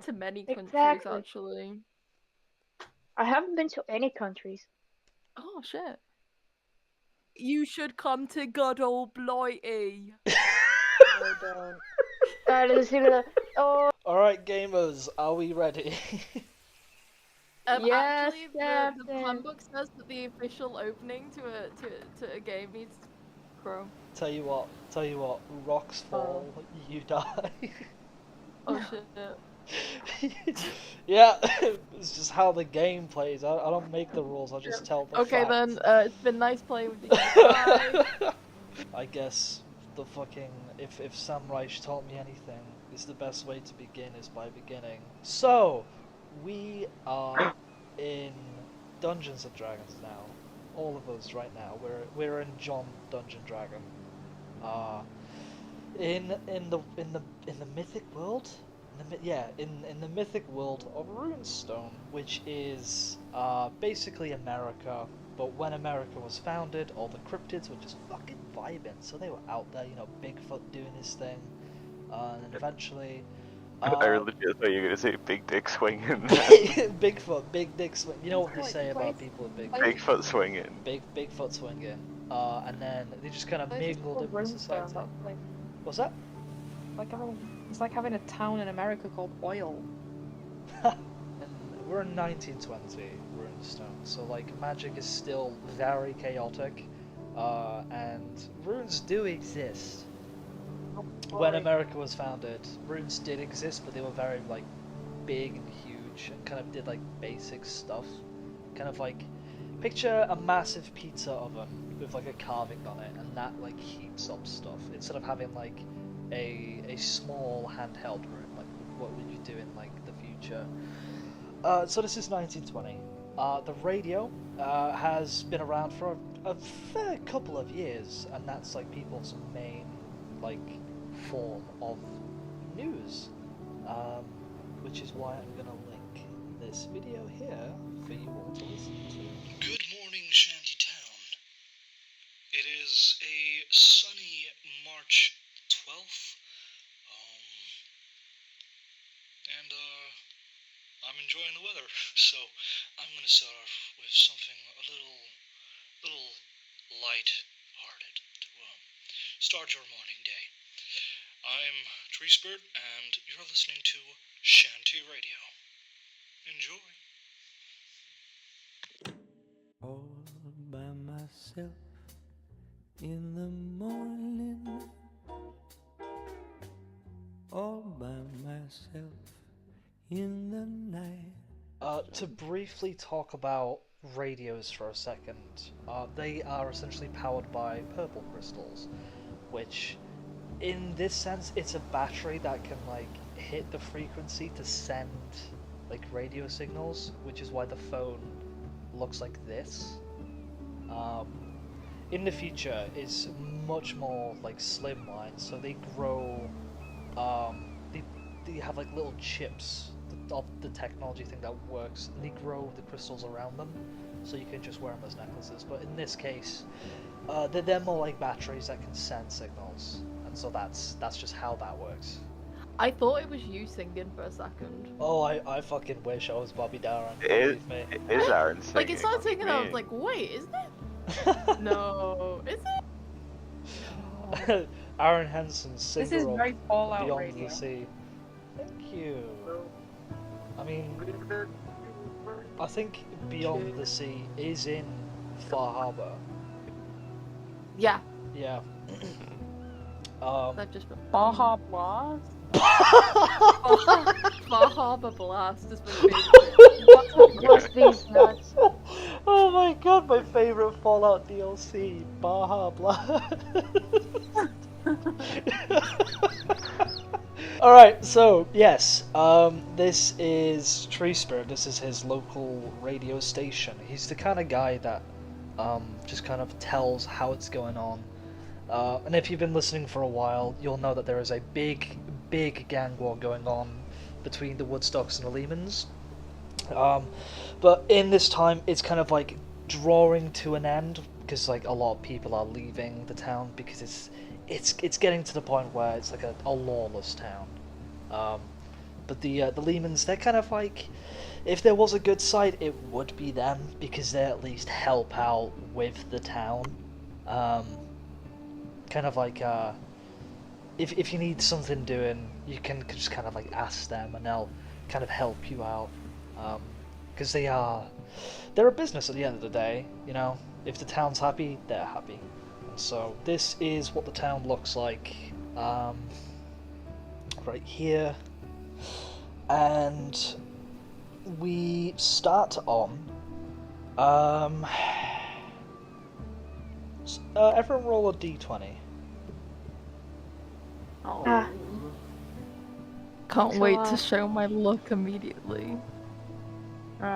been to many countries, Exactly. actually. I haven't been to any countries. Oh, shit. You should come to good old Blighty. No, don't. Let's see the. Oh, Alright, gamers, are we ready? yes, Actually, the plan Captain. book says that the official opening to a game needs Crow. Tell you what, rocks Oh. fall, you die. Oh shit. Yeah, it's just how the game plays. I don't make the rules, I just tell the Okay facts. then, it's been nice playing with you guys. Bye. I guess the fucking if Sam Reich taught me anything, is the best way to begin is by beginning. So we are in Dungeons and Dragons now. All of us right now. We're in John Dungeon Dragon. Uh in the mythic world? In the mythic world of Runestone, which is basically America. But when America was founded, all the cryptids were just fucking vibing. So they were out there, Bigfoot doing his thing, and eventually, I legit thought you were gonna say big dick swinging. Bigfoot, big dick swing. You know what they say about people with big Bigfoot swinging. Bigfoot swinging. And then they just kind of It's just mingled called in with Runestone. society. That's like, What's that? it's like having a town in America called Oil. And we're in 1920 Runestone, so like magic is still very chaotic, and runes do exist. When America was founded, runes did exist, but they were very like big and huge, and kind of did like basic stuff. Kind of like picture a massive pizza oven with like a carving on it, and that like heats up stuff instead of having like a small handheld rune. Like what would you do in like the future? So this is 1920. The radio has been around for a fair couple of years, and that's like people's main like form of news, which is why I'm gonna link this video here for you all to listen to. Good morning, Shanty Town. It is a sunny March 12th, and I'm enjoying the weather, so I'm gonna start off with something a little light-hearted to start your morning day. I'm Treespert, and you're listening to Shanty Radio. Enjoy. All by myself in the morning, all by myself in the night. To briefly talk about radios for a second, they are essentially powered by purple crystals, which, in this sense, it's a battery that can like hit the frequency to send like radio signals, which is why the phone looks like this. In the future, it's much more like slimline, so they grow. They have like little chips of the technology thing that works, and they grow the crystals around them, so you can just wear them as necklaces. But in this case, they're more like batteries that can send signals, and so that's just how that works. I thought it was you singing for a second. Oh, I fucking wish I was Bobby Darin. It Believe me. is Aaron singing. Like it started singing, and I was Me. like, wait, isn't it? No, is it? Aaron Henson, singer This is of very Fallout Beyond Radio. the Sea. Thank you. I mean, I think Beyond the Sea is in Far Harbor. Yeah, Yeah. that just Baja Blast? Far Harbor Blast is my favorite. What's these nuts? Oh my god, my favorite Fallout DLC, Baja Blast. Alright, so yes, this is Tree Spirit. This is his local radio station. He's the kind of guy that just kind of tells how it's going on. And if you've been listening for a while, you'll know that there is a big gang war going on between the Woodstocks and the Lehmans. But in this time, it's kind of like drawing to an end because like a lot of people are leaving the town because it's getting to the point where it's like a lawless town. But the Lehmans, they're kind of like, if there was a good side, it would be them, because they at least help out with the town. Kind of like, if you need something doing, you can just kind of like ask them, and they'll kind of help you out. Because they're a business at the end of the day, you know. If the town's happy, they're happy. And so this is what the town looks like, right here. And we start on. Everyone roll a d20. Ah. Can't So, wait to show my look immediately. Do you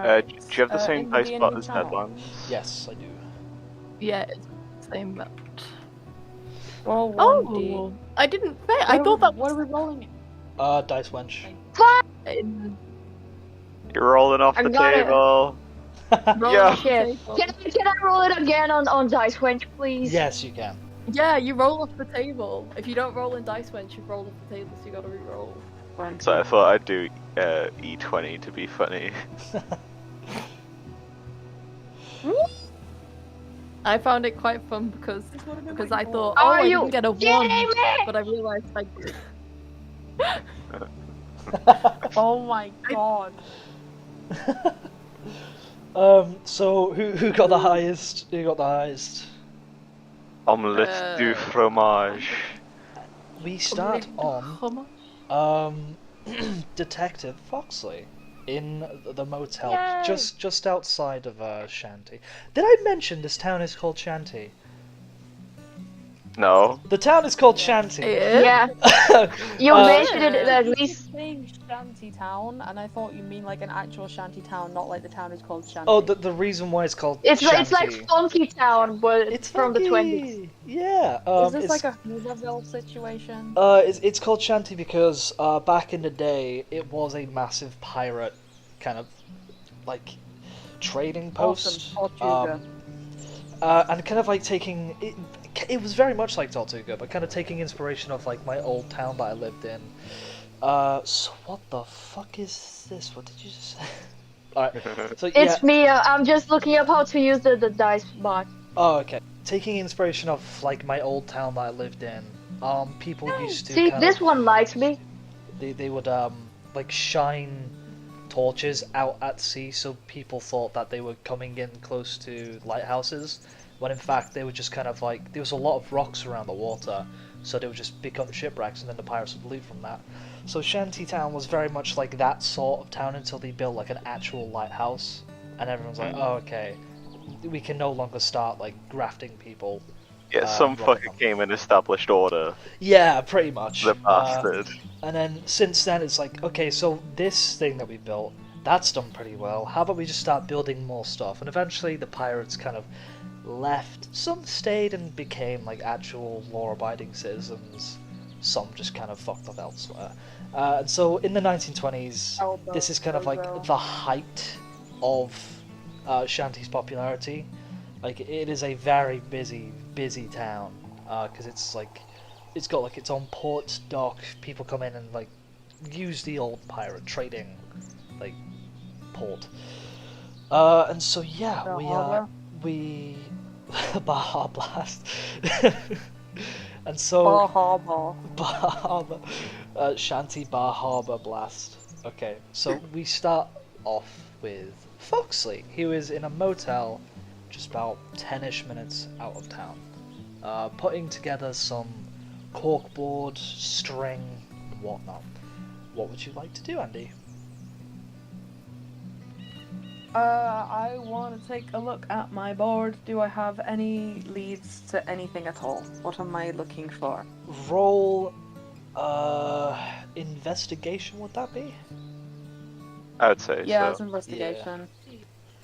have the same in dice the spot D&D as channel. Headlands? Yes, I do. Yeah, it's the same amount. Roll 1d. Oh, I didn't bet. I thought that What was are we rolling? Dice wench. in You're rolling off I the got it. table. roll Yeah. off the Shit. table. Can I roll it again on Dice Wench, please? Yes, you can. Yeah, you roll off the table. If you don't roll in dice wench, you roll off the table, so you gotta re-roll. So I thought I'd do E20 to be funny. I found it quite fun because I thought, Are oh, I you didn't get a 1, kidding me? but I realised I did. Oh my god. So who got the highest? Who got the highest? Omelette du fromage. We start on Detective Foxley in the motel Yay! just outside of Shanty. Did I mention this town is called Shanty? No. The town is called Shanty. Yeah. You mentioned it at least. Saying shanty town, and I thought you mean like an actual shanty town, not like the town is called Shanty. Oh, the reason why it's called It's Shanty. it's like Funky Town, but It's from the funky. 20s. Yeah. Is this it's, like a Hooverville situation? It's called Shanty because back in the day it was a massive pirate kind of like trading post. Awesome. Tortuga. And kind of like taking it was very much like Tortuga, but kind of taking inspiration of like my old town that I lived in. So what the fuck is this? What did you just say? Alright, so yeah. It's me. I'm just looking up how to use the dice bot. Oh, okay. Taking inspiration of like my old town that I lived in. People used to See, kind this of, one likes me. they would like shine torches out at sea, so people thought that they were coming in close to lighthouses, when in fact they were just kind of like, there was a lot of rocks around the water, so they would just become shipwrecks, and then the pirates would leave from that. So Shantytown was very much like that sort of town until they built like an actual lighthouse, and everyone's like, oh, okay, we can no longer start like grafting people. Yeah, some robbing fucker them. came and established order. Yeah, pretty much. The bastard. And then since then it's like, okay, so this thing that we built, that's done pretty well. How about we just start building more stuff? And eventually the pirates kind of left. Some stayed and became like actual law-abiding citizens. Some just kind of fucked up elsewhere. And so in the 1920s, this is kind of like the height of Shanty's popularity. Like, it is a very busy town, because it's like, it's got like its own port, dock, people come in and like use the old pirate trading like port. And so yeah, we Baja Blast. And so Bar Harbor. Bar Harbor, Shanty Bar Harbor Blast. Okay, so we start off with Foxley, who is in a motel just about 10ish minutes out of town, putting together some corkboard, string, and whatnot. What would you like to do, Andie? I want to take a look at my board. Do I have any leads to anything at all? What am I looking for? Roll, investigation, would that be? I would say Yeah, so. it's investigation.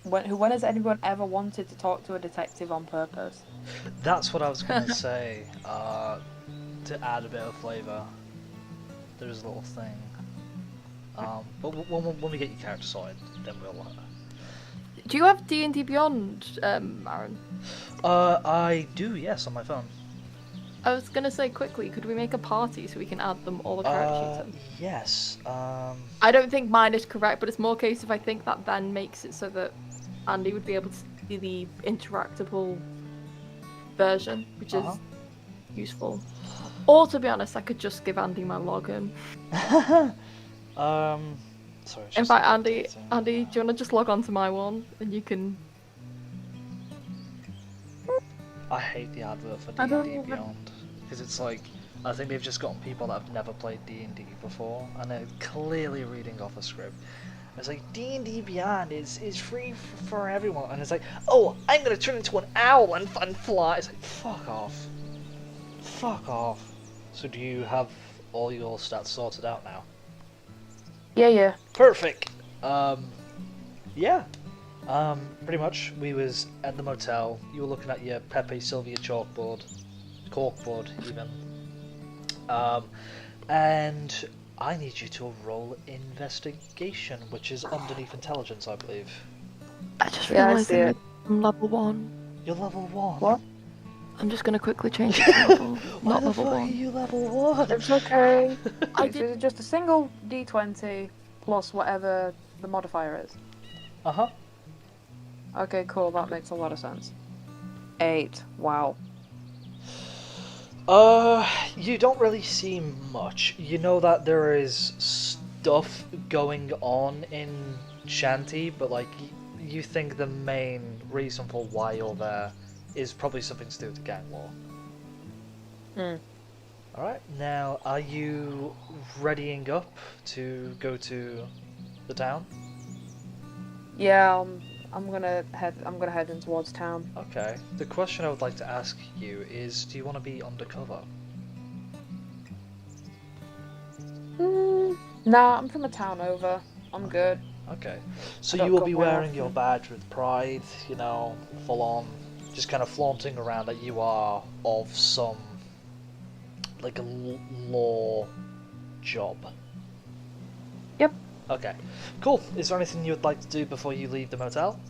When has anyone ever wanted to talk to a detective on purpose? That's what I was going to say, to add a bit of flavour. There's a little thing. But when we get your character sorted, then we'll... Do you have D&D Beyond, Aaron? I do, yes, on my phone. I was gonna say quickly, could we make a party so we can add them all the character sheets in? Yes. I don't think mine is correct, but it's more case if I think that then makes it so that Andie would be able to see the interactable version, which is useful. Or to be honest, I could just give Andie my login. Sorry. In fact, Andie, do you wanna just log on to my one and you can? I hate the advert for I don't D&D even- Beyond because it's like I think they've just gotten people that have never played D&D before, and they're clearly reading off a script. It's like D&D Beyond is free for everyone, and it's like, oh, I'm gonna turn into an owl and fly. It's like, fuck off, fuck off. So do you have all your stats sorted out now? Yeah. Perfect. Yeah. Pretty much, we was at the motel. You were looking at your Pepe Sylvia corkboard even. And I need you to roll investigation, which is underneath intelligence, I believe. I just Yeah, I realised see it. I'm level 1. You're level 1. What? I'm just gonna quickly change it to level, Why not the level fuck are 1. you level 1? It's okay. I It's just a single d20 plus whatever the modifier is. Uh-huh. Okay, cool. That makes a lot of sense. 8. Wow. You don't really see much. You know that there is stuff going on in Shanty, but like you think the main reason for why you're there is probably something to do with the gang war. Alright, now are you readying up to go to the town? Yeah, I'm gonna head in towards town. Okay. The question I would like to ask you is, do you want to be undercover? Nah, I'm from a town over. I'm good. Okay. So I don't you will go be well wearing your often. badge with pride, you know, full on, just kind of flaunting around that you are of some, like a law job. Yep. Okay. Cool. Is there anything you would like to do before you leave the motel?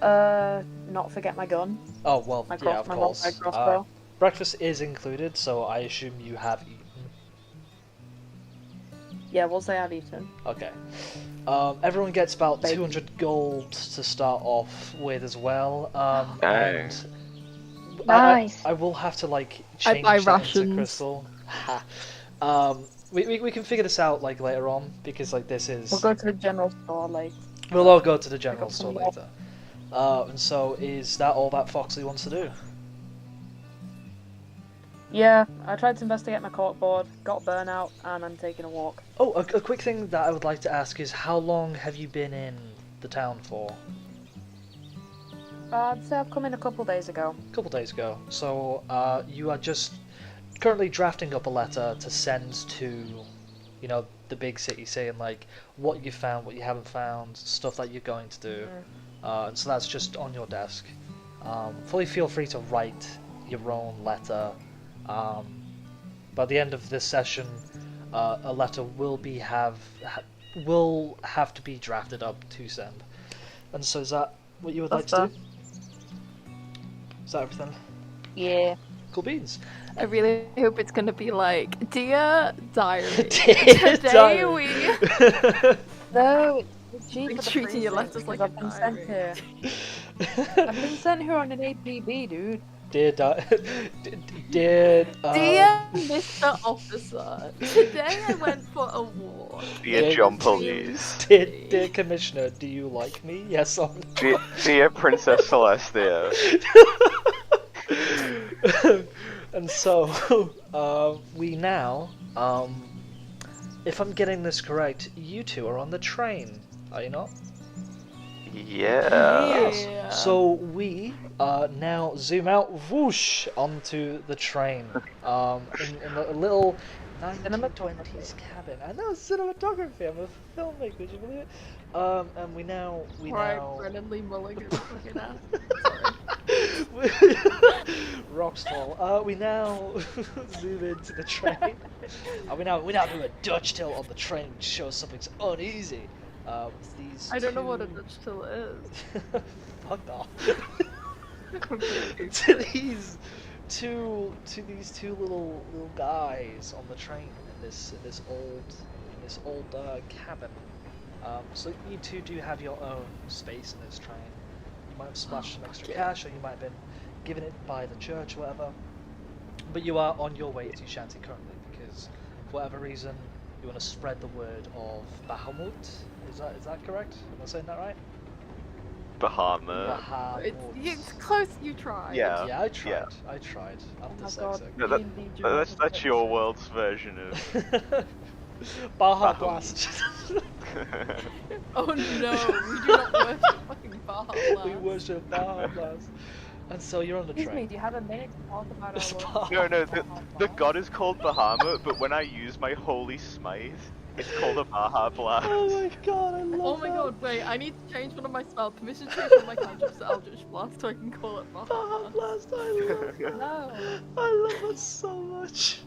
Not forget my gun. Oh, well, My yeah, of course. crossbow. Breakfast is included, so I assume you have eaten. Yeah, we'll say I've eaten. Okay. Everyone gets about Bacon. 200 gold to start off with as well. Dang. And Nice. I will have to like I change buy that into rations. crystal. We can figure this out like later on because like this is We'll go to the general store, like. we'll all go to the general up store some more. later. And so is that all that Foxley wants to do? Yeah, I tried to investigate my corkboard, got burnout, and I'm taking a walk. Oh, a quick thing that I would like to ask is how long have you been in the town for? I'd say I've come in a couple days ago. A couple days ago. So you are just currently drafting up a letter to send to, you know, the big city, saying like what you found, what you haven't found, stuff that you're going to do. And so that's just on your desk. Fully feel free to write your own letter. By the end of this session, a letter will have to be drafted up to send. And so is that what you would like to do? Is that everything? Yeah. Cool beans. I really hope it's gonna be like, dear diary. Dear Today diary. we. No, it's G Like for the treating your precinct, letters like because a I've been sent diary. here. I've been sent here on an APB, dude. Dear Dear Mr. Officer, today I went for a walk. Dear John Police. dear Commissioner, do you like me? Yes or no? Dear Princess Celestia. And so, we now, if I'm getting this correct, you two are on the train, are you not? Yeah. Yeah. So we now zoom out, whoosh, onto the train, in a little 1920s cabin. I know cinematography. I'm a filmmaker. Would you believe it? And we now. Right, Brennan Lee Mulligan. Fucking ass. Rockstall. We now zoom into the train. We now do a Dutch tilt on the train, which shows something's uneasy. With these I don't know what a two- Dutch till is. Fuck off. To these to these two little guys on the train in this old cabin. So you two do have your own space in this train. You might have splashed some extra cash, or you might have been given it by the church or whatever. But you are on your way to Shanty currently because, for whatever reason, you want to spread the word of Bahamut. Is that correct? Am I saying that right? Bahamut. Bahamut. It's close. You tried. Yeah. Yeah, I tried. Yeah. I tried. I'm Oh my god. dyslexic. No, that's your world's version of Baja Bahamut. Blast. Oh no, we do not worship fucking Baja Blast. We worship Baja Blast. And so you're on the Excuse me, train. do you have a minute to talk about It's our Baja- No, the god is called Bahamut, but when I use my holy smite, it's called a Baja Blast. Oh my god, I love Oh my that. god, wait, I need to change one of my spell. Permission to change one of my cantrips to Eldritch Blast so I can call it Baja Baja Blast. Blast, I love that. No. I love that so much.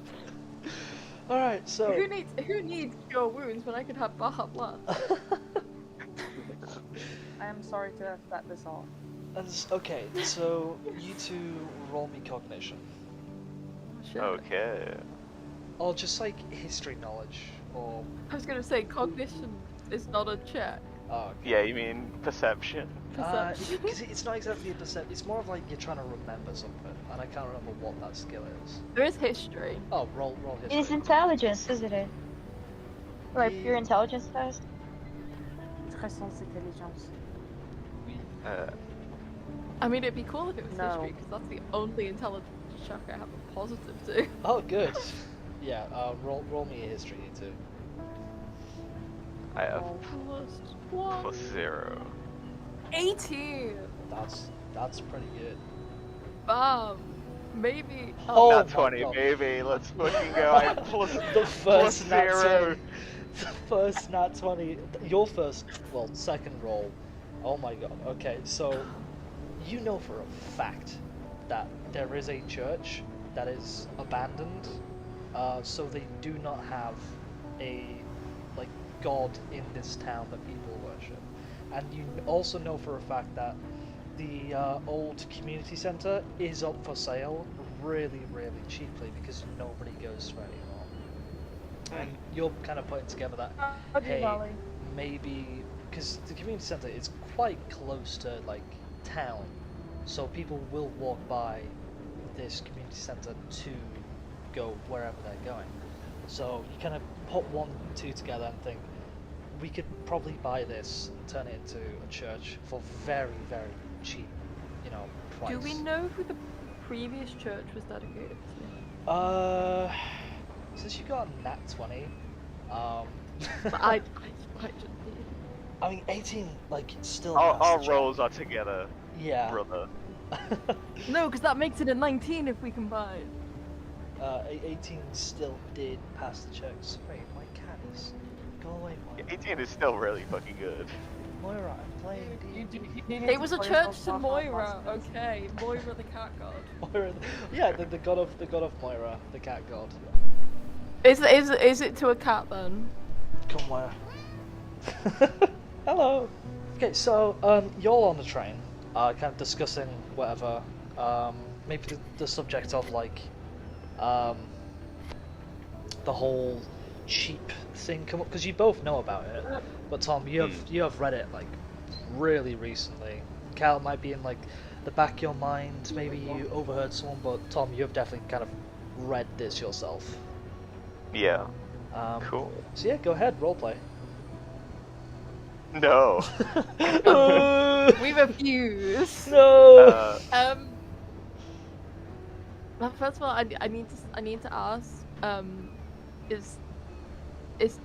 Alright, so... Who needs cure wounds when I could have Baja Blast? I am sorry to have let this off. Okay, so you two roll me cognition. Shit. Okay. Or just like history knowledge, or... I was gonna say cognition is not a check. Oh, okay. Yeah, you mean perception? Perception. Because it's not exactly a percent, it's more of like you're trying to remember something, and I can't remember what that skill is. There is history. Oh, roll history. It's intelligence, isn't it? Right, Yeah. pure intelligence first. Présence intelligence. I mean, it'd be cool if it was No. history, because that's the only intelligence check I have a positive to. Oh, good. Yeah, roll me a history, you two. I have +1. plus 0. 18! That's pretty good. Bam! Maybe. Oh Not my 20, God. baby. Let's fucking go. I have plus, The plus first nat 0. 20. The first nat 20. Your first, well, second roll. Oh my god. Okay, so you know for a fact that there is a church that is abandoned, so they do not have a like god in this town that people worship. And you also know for a fact that the old community center is up for sale really, really cheaply because nobody goes there anymore. And you're kind of putting together that, hey, Valley. maybe because the community center is quite close to like town, so people will walk by this community center to go wherever they're going. So you kind of put 1 and 2 together and think we could probably buy this and turn it into a church for very, very cheap, price. Do we know who the previous church was dedicated to? Since you got a nat 20, But I just I mean 18 like still. Our has the rolls are together, Yeah. brother. No, because that makes it a 19 if we combine. 18 still did pass the check. Sorry, my cat is. Go away, Moira. 18 is still really fucking good. Moira, I'm playing D&D. It was a church to Moira, okay. Moira the cat god. Moira, yeah, the god of Moira, the cat god. Is it to a cat then? Come Moira. Hello. Okay, so you're on the train, kind of discussing whatever, maybe the subject of like, the whole cheap thing come up because you both know about it. But Tom, you have read it like really recently. Cal might be in like the back of your mind. Maybe you overheard someone, but Tom, you have definitely kind of read this yourself. Yeah. Cool. Cool. So yeah, go ahead, roleplay. No. We refuse. No. Well, first of all, I need to ask, is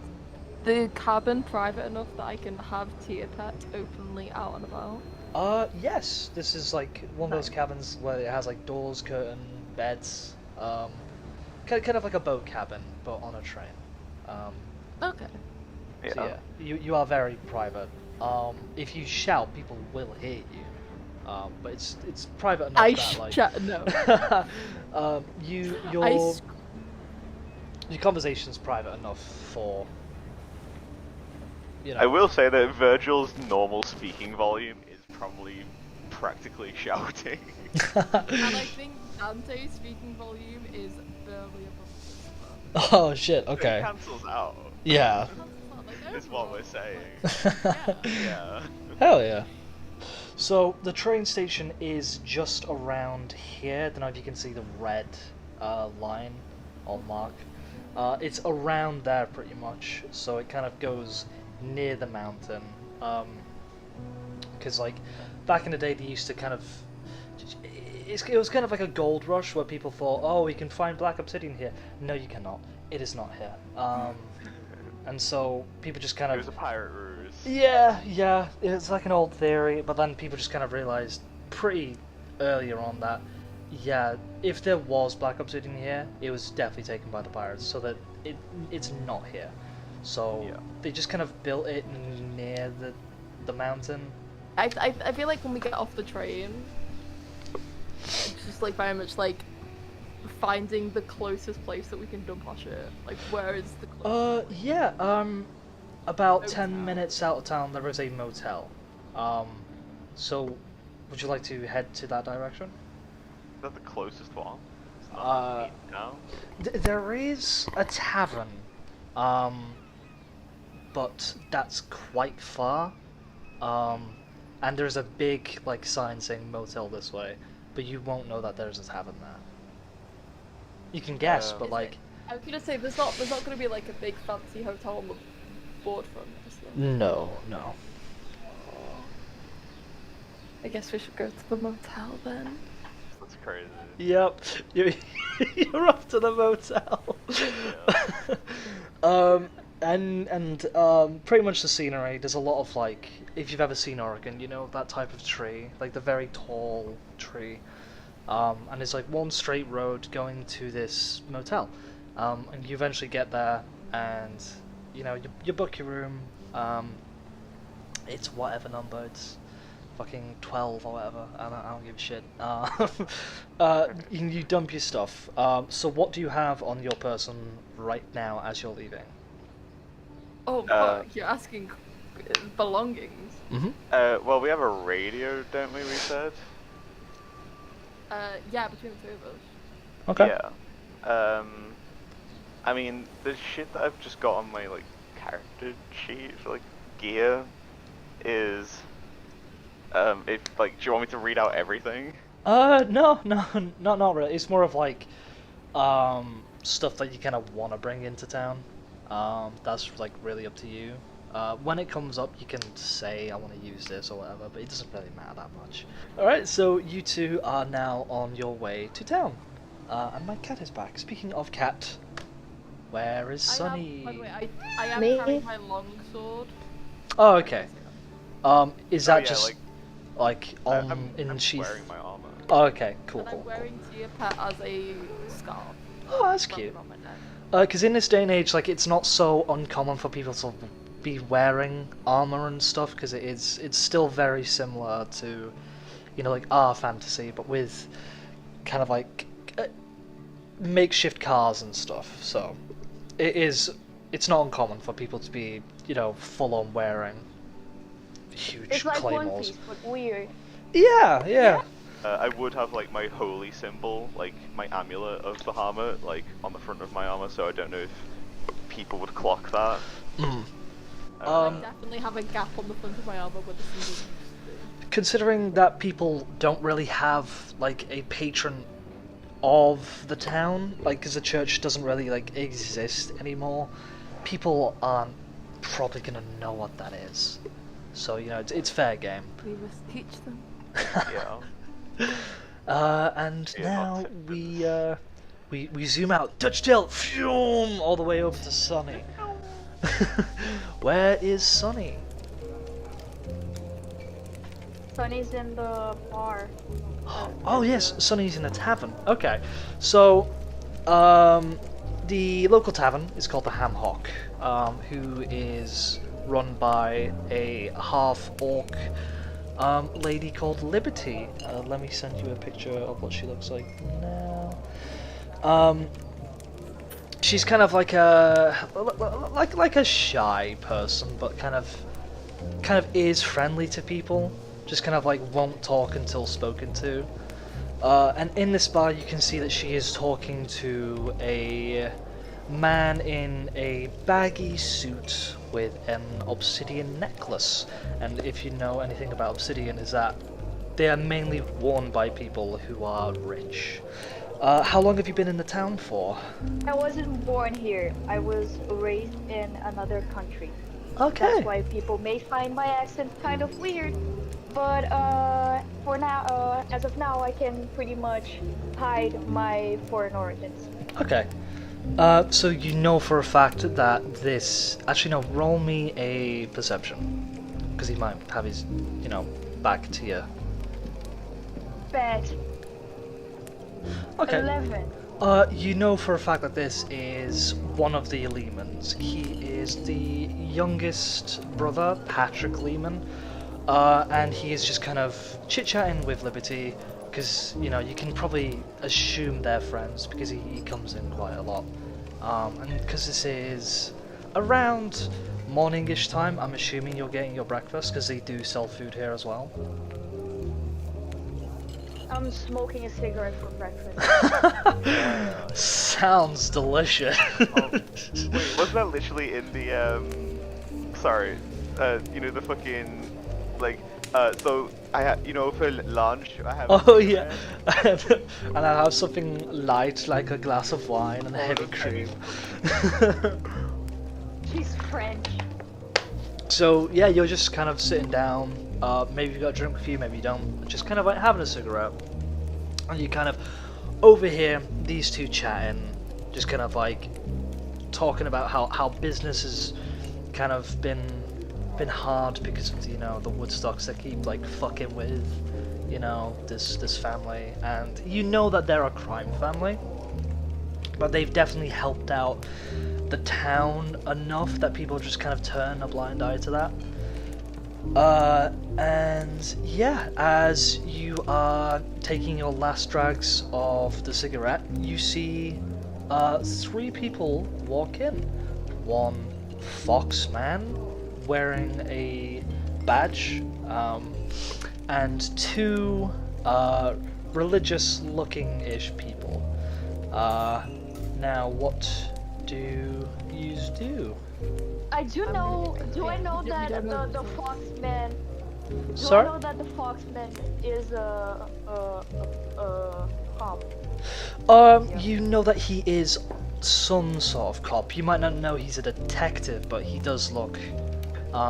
the cabin private enough that I can have Tia Pet openly out and about? Yes. This is like one of those cabins where it has like doors, curtain, beds. Kind of like a boat cabin, but on a train. Okay. Yeah. So yeah, you are very private. If you shout, people will hear you. But it's private enough I that like. shut no. Your conversation's private enough for. I will say that Virgil's normal speaking volume is probably practically shouting. And I think Dante's speaking volume is barely above this. Oh shit. It Okay. cancels out. Yeah. Is what we're saying. Yeah. Yeah. Hell yeah. So the train station is just around here. I don't know if you can see the red line or mark. It's around there pretty much. So it kind of goes near the mountain. Because like back in the day, they used to kind of. It was kind of like a gold rush where people thought, oh, we can find black obsidian here. No, you cannot. It is not here. And so people just kind It of. was a pirate ruse. Yeah, it's like an old theory, but then people just kind of realized pretty earlier on that, yeah, if there was black obsidian here, it was definitely taken by the pirates, so that it's not here. So Yeah. they just kind of built it near the mountain. I feel like when we get off the train, it's just like very much like finding the closest place that we can dump our shit. Like, where is the closest? About Motel. 10 minutes out of town there is a motel. So would you like to head to that direction? Is that the closest one? It's Uh, not no. There is a tavern, but that's quite far. And there's a big like sign saying motel this way, but you won't know that there's a tavern there. You can guess, but Is like it- I was gonna say there's not gonna be like a big fancy hotel on the board front, is there? no. I guess we should go to the motel then. That's crazy. Yep, you're off to the motel. Yeah. And pretty much the scenery. There's a lot of like, if you've ever seen Oregon, you know that type of tree, like the very tall tree. And it's like one straight road going to this motel. And you eventually get there, and you know you book your room. It's whatever number. It's fucking 12 or whatever. I don't give a shit. You dump your stuff. So what do you have on your person right now as you're leaving? Oh, fuck, you're asking belongings. Mm-hmm. Well, we have a radio, don't we? We said. Yeah, between the two of us. Okay. Yeah. I mean, the shit that I've just got on my like character sheet for like gear is. If like, do you want me to read out everything? No, not really. It's more of like, stuff that you kind of want to bring into town. That's like really up to you. When it comes up, you can say I want to use this or whatever, but it doesn't really matter that much. Alright, so you two are now on your way to town. And my cat is back. Speaking of cat, where is Sunny? By the way, I am Me? carrying my long sword. Oh, okay. Is that yeah, just like on I'm sheath? wearing my armor. Oh, okay, cool. And I'm cool. wearing Tia Pet as a scarf. Oh, that's wrapped cute. around my neck. Because in this day and age, like, it's not so uncommon for people to be wearing armor and stuff, because it's still very similar to, you know, like our fantasy, but with kind of like makeshift cars and stuff. So it's not uncommon for people to be, you know, full on wearing huge It's like One claymores. Piece, but weird. Yeah. I would have like my holy symbol, like my amulet of Bahamut, like on the front of my armor, so I don't know if people would clock that. Mm. I definitely have a gap on the front of my armor where the symbol used to be. Considering that people don't really have like a patron of the town, like because the church doesn't really like exist anymore, people aren't probably gonna know what that is. So you know it's fair game. We must teach them. Yeah. And Yeah, now not we zoom out, touch tilt, phew, all the way over to Sunny. Where is Sunny? Sunny's in the bar. Oh yes, Sunny's in a tavern. Okay, so the local tavern is called the Ham Hock, who is run by a half-orc lady called Liberty. Let me send you a picture of what she looks like now. She's kind of like a shy person, but kind of is friendly to people. Just kind of like won't talk until spoken to. And in this bar, you can see that she is talking to a man in a baggy suit with an obsidian necklace. And if you know anything about obsidian, is that they are mainly worn by people who are rich. How long have you been in the town for? I wasn't born here. I was raised in another country. Okay. That's why people may find my accent kind of weird. But for now, as of now, I can pretty much hide my foreign origins. Okay. So you know for a fact that this... Actually, no, roll me a perception. Because he might have his, back to you. Bet. Okay. 11. You know for a fact that this is one of the Lehmans. He is the youngest brother, Patrick Lehman. And he is just kind of chit-chatting with Liberty, because, you can probably assume they're friends, because he comes in quite a lot. And because this is around morning-ish time, I'm assuming you're getting your breakfast, because they do sell food here as well. I'm smoking a cigarette for breakfast. Sounds delicious. Wait, wasn't that literally in the, sorry, the fucking, so I have, for lunch, I have... Oh yeah, and I have something light like a glass of wine and a heavy cream. She's French. So yeah, you're just kind of sitting down, maybe you've got a drink with you, maybe you don't, just kind of like having a cigarette, and you kind of overhear these two chatting, just kind of like talking about how business has kind of been hard because of the Woodstocks that keep like fucking with this family, and that they're a crime family, but they've definitely helped out the town enough that people just kind of turn a blind eye to that. And yeah, as you are taking your last drags of the cigarette, you see 3 people walk in. One foxman wearing a badge, and 2 religious-looking-ish people. Now, what do you do? I do know. Do I know that the Foxman? Sorry? I know that the Foxman is a cop? You know that he is some sort of cop. You might not know he's a detective, but he does look.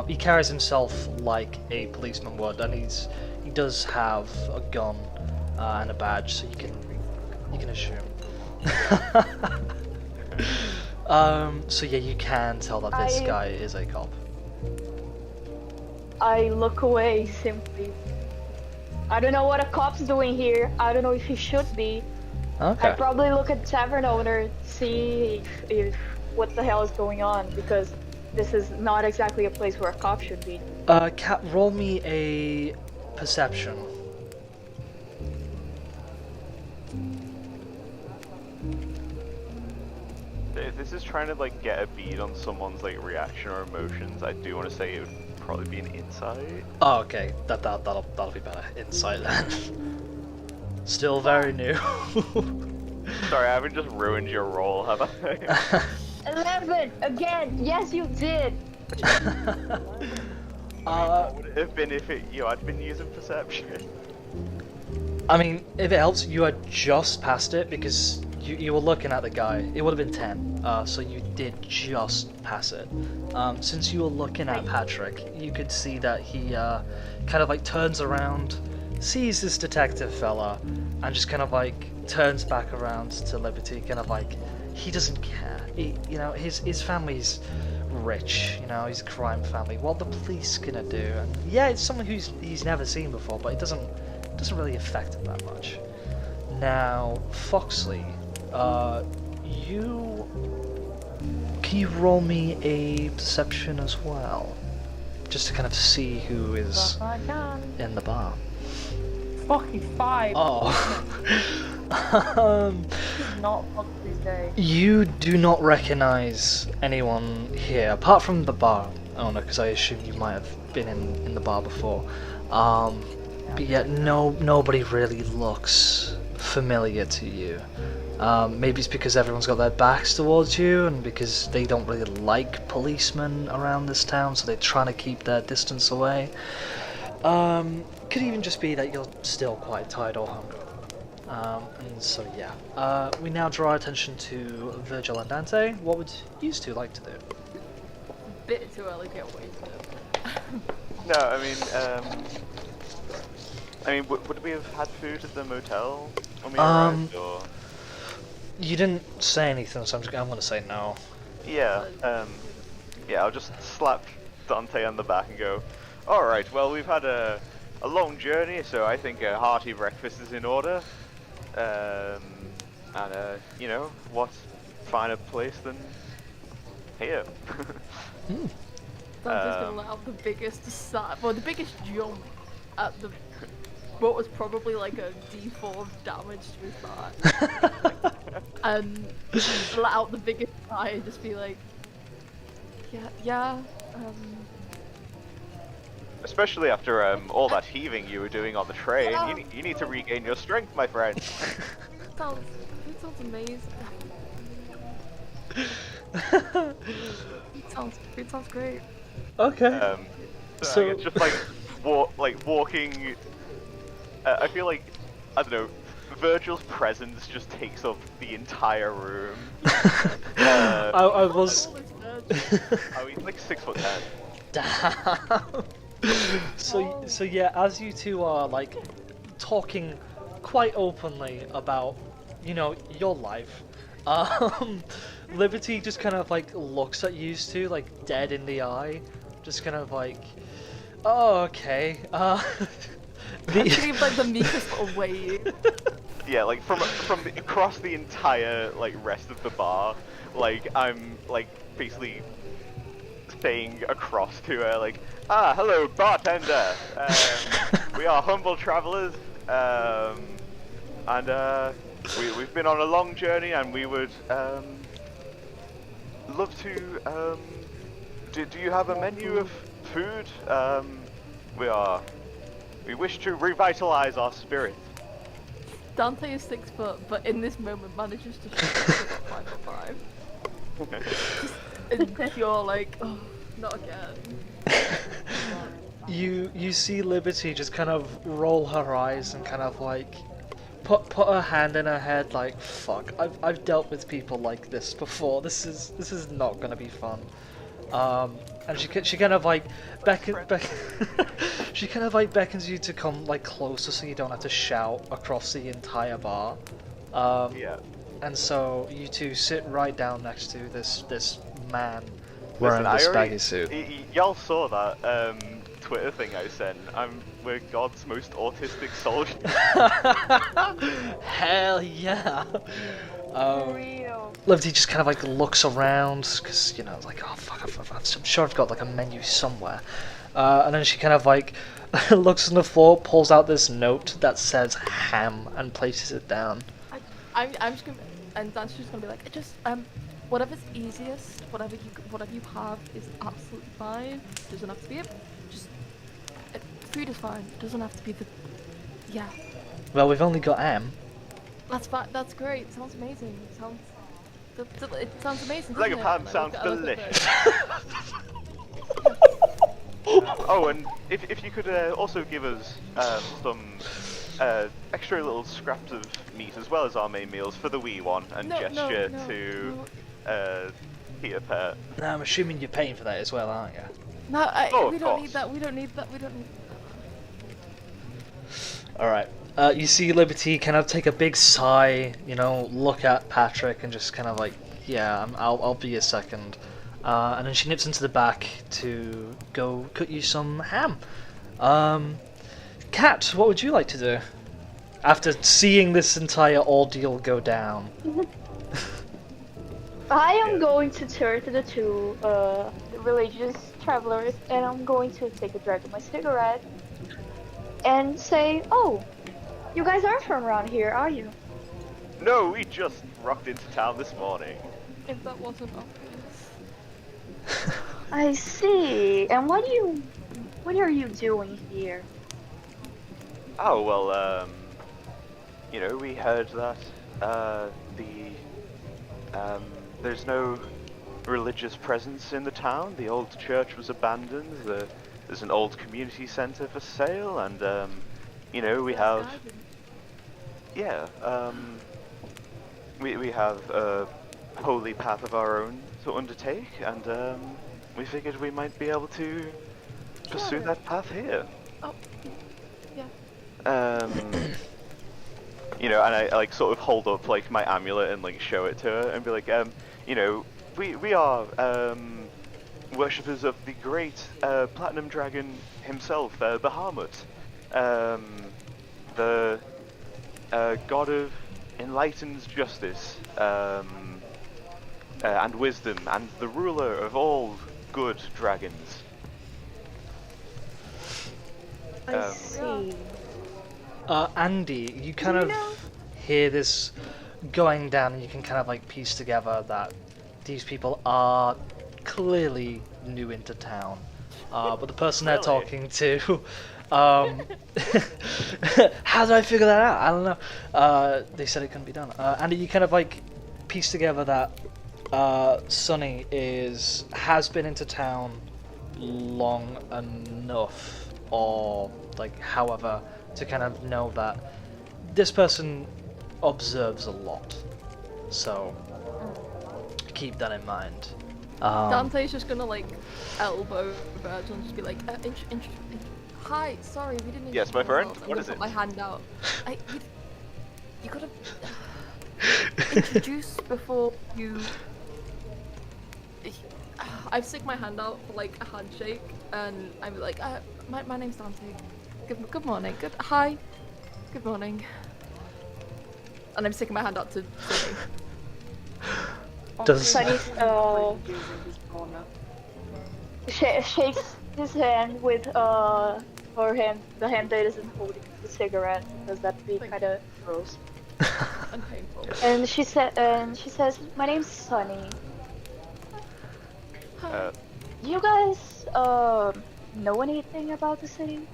He carries himself like a policeman would, and he does have a gun and a badge, so you can assume. So yeah, you can tell that this guy is a cop. I look away simply. I don't know what a cop's doing here. I don't know if he should be. Okay. I'd probably look at tavern owner, see if what the hell is going on, because this is not exactly a place where a cop should be. Cat, roll me a perception. If this is trying to get a bead on someone's reaction or emotions, I do want to say it would probably be an insight. Oh, okay. That'll be better. Insight then. Still very new. Sorry, I haven't just ruined your roll, have I? 11 again. Yes, you did. What would it have been if I'd been using perception? I mean, if it helps, you had just passed it because you were looking at the guy. It would have been 10, so you did just pass it. Since you were looking at Patrick, you could see that he kind of turns around, sees this detective fella, and just kind of turns back around to Liberty, kind of he doesn't care. His family's rich, he's a crime family. What the police gonna do? And yeah, it's someone he's never seen before, but it doesn't really affect him that much. Now, Foxley, can you roll me a perception as well, just to kind of see who is in the bar? Fucking 5. Oh. Not Foxley's day. You do not recognize anyone here, apart from the bar owner, because I assume you might have been in the bar before. But yet nobody really looks familiar to you. Maybe it's because everyone's got their backs towards you, and because they don't really like policemen around this town, so they're trying to keep their distance away. Could even just be that you're still quite tired or hungry. And so yeah, we now draw our attention to Virgil and Dante. What would you two like to do? A bit too early to get wasted. No, I mean, would we have had food at the motel when we arrived, or? You didn't say anything, so I'm gonna say no. Yeah, yeah, I'll just slap Dante on the back and go, alright, well, we've had a long journey, so I think a hearty breakfast is in order. You know, what finer place than here? Dante's gonna let out the biggest the biggest jump at the what was probably like a D4 of damage to his back. And let out the biggest sigh and just be like, yeah. Especially after all that heaving you were doing on the train, you need to regain your strength, my friend. It sounds amazing. It sounds great. Okay. So it's just like walking. I feel like, I don't know, Virgil's presence just takes up the entire room. I was. Oh, he's like 6'10". Damn. So yeah, as you two are like talking quite openly about, you know, your life, Liberty just kind of like looks at you two like dead in the eye, just kind of like, oh okay. Actually, like the meekest little wave. Yeah, like from across the entire like rest of the bar, like I'm like basically saying across to her like, hello bartender, we are humble travelers, and we've been on a long journey, and we would love to do you have a menu of food? We wish to revitalize our spirit. Dante is 6 foot, but in this moment manages to shoot about 5'5". And you're like, oh, not again. You see Liberty just kind of roll her eyes and kind of like put her hand in her head like, fuck, I've dealt with people like this before. This is not gonna be fun. And she kind of like she kind of like beckons you to come like closer so you don't have to shout across the entire bar. Yeah. And so you two sit right down next to this man wearing this baggy suit. Y'all saw that Twitter thing I sent. We're God's most autistic soldier. Hell yeah. For real. Liberty just kind of like looks around because, you know, like, oh fuck, I'm sure I've got like a menu somewhere. And then she kind of like looks on the floor, pulls out this note that says ham and places it down. I'm just gonna, and Dante's just gonna be like, just whatever's easiest, whatever you have is absolutely fine. Doesn't have to be food is fine. Doesn't have to be yeah. Well, we've only got ham. That's fine. That's great. Sounds amazing. It sounds amazing. Leg of ham sounds delicious. Oh, and if you could also give us some extra little scraps of meat as well as our main meals for the wee one, and gesture to Peter Pet. Now I'm assuming you're paying for that as well, aren't you? No, we don't need that. We don't need that. All right. You see Liberty kind of take a big sigh, you know, look at Patrick and just kind of like, yeah, I'll be a second. And then she nips into the back to go cut you some ham. Kat, what would you like to do after seeing this entire ordeal go down? I am going to turn to the two religious travelers, and I'm going to take a drag of my cigarette and say, oh, you guys aren't from around here, are you? No, we just rocked into town this morning. If that wasn't obvious. I see. And what are you doing here? Oh, well, we heard that there's no religious presence in the town. The old church was abandoned. There's an old community center for sale, and we have we have a holy path of our own to undertake, and we figured we might be able to pursue that path here. Oh, yeah. And I like sort of hold up like my amulet and like show it to her and be like, we are worshippers of the great platinum dragon himself, Bahamut, the god of enlightened justice and wisdom, and the ruler of all good dragons. I see. Andie, you kind of hear this going down, and you can kind of like piece together that these people are clearly new into town. But the person they're talking to, how did I figure that out? I don't know. They said it couldn't be done. Andie, you kind of like piece together that Sunny has been into town long enough, or like however, to kind of know that this person observes a lot. So keep that in mind. Dante's just gonna like elbow Virgil and just be like, hi, sorry, we didn't. Yes, my friend. I'm What gonna is put it? My hand out. You gotta introduce before you. I stick my hand out for like a handshake, and I'm like, my name's Dante. Good morning. Hi. Good morning. And I'm sticking my hand out to Sunny. Does Sunny's shakes his hand with her hand, the hand that isn't holding the cigarette, because that'd be kind of gross. And painful. And she says, "My name's Sunny. Hi. Do you guys know anything about the city?"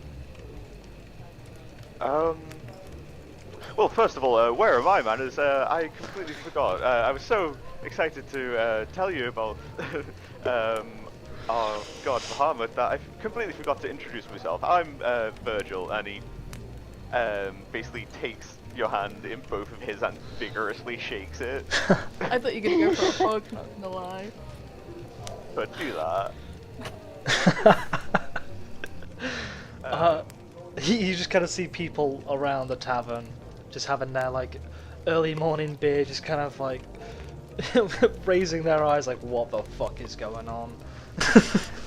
Well, first of all, where am I, man? I completely forgot. I was so excited to tell you about our god Bahamut that I completely forgot to introduce myself. I'm Virgil, and he basically takes your hand in both of his and vigorously shakes it. I thought you were gonna go for a hug, not gonna lie. But do that. You just kind of see people around the tavern just having their like early morning beer, just kind of like raising their eyes like, what the fuck is going on?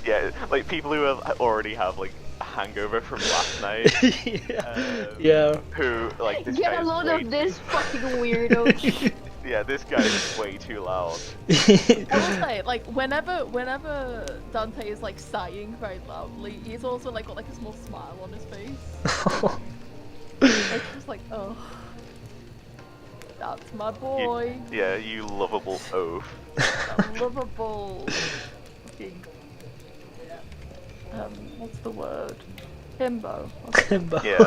Yeah, like people who already have like a hangover from last night. Yeah. Who like this Get guy a is load way of this fucking weirdo. Yeah, this guy is way too loud. I will say, like, whenever Dante is like sighing very loudly, he's also like got like a small smile on his face. It's just like, oh, that's my boy. You lovable oaf. That lovable. Fucking. What's the word? Himbo. Timber. Yeah.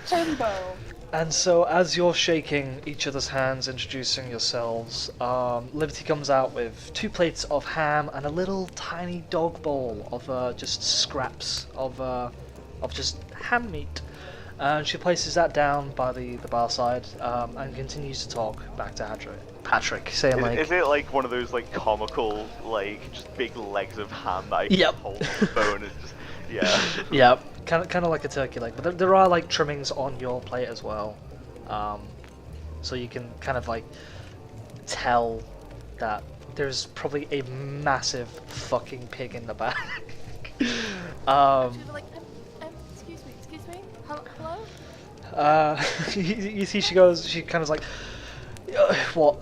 Timbo. And so, as you're shaking each other's hands, introducing yourselves, Liberty comes out with 2 plates of ham and a little tiny dog bowl of just scraps of just ham meat. And she places that down by the bar side and continues to talk back to Patrick, saying like... Is it like one of those like comical, like just big legs of ham that I Yep. hold on the bone and just... Yeah. Yeah, kind of like a turkey leg, but there are like trimmings on your plate as well, so you can kind of like tell that there's probably a massive fucking pig in the back. She's like, excuse me, hello? You see, she kind of like, what?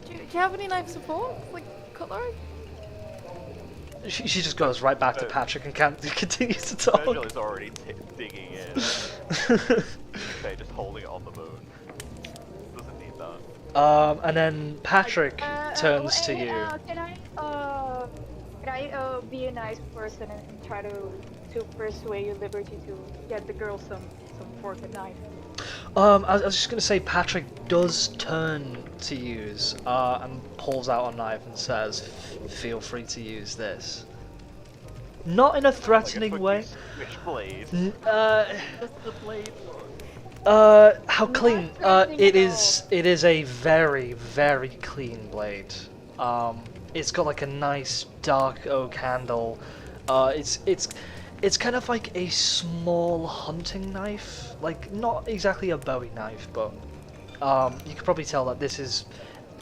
Do you have any knife support? Like cutlery? She just goes right back to Patrick and continues to talk. Virgil is already digging in. Okay, just holding it on the bone. Doesn't need that. And then Patrick turns to you. Can I be a nice person and try to persuade Liberty to get the girl some fork and knife. I was just gonna say Patrick does turn to use and pulls out a knife and says, "Feel free to use this." Not in a threatening way. Switchblade. Just the blade look. How clean? It is a very, very clean blade. It's got like a nice dark oak handle. It's kind of like a small hunting knife, like not exactly a Bowie knife, but you could probably tell that this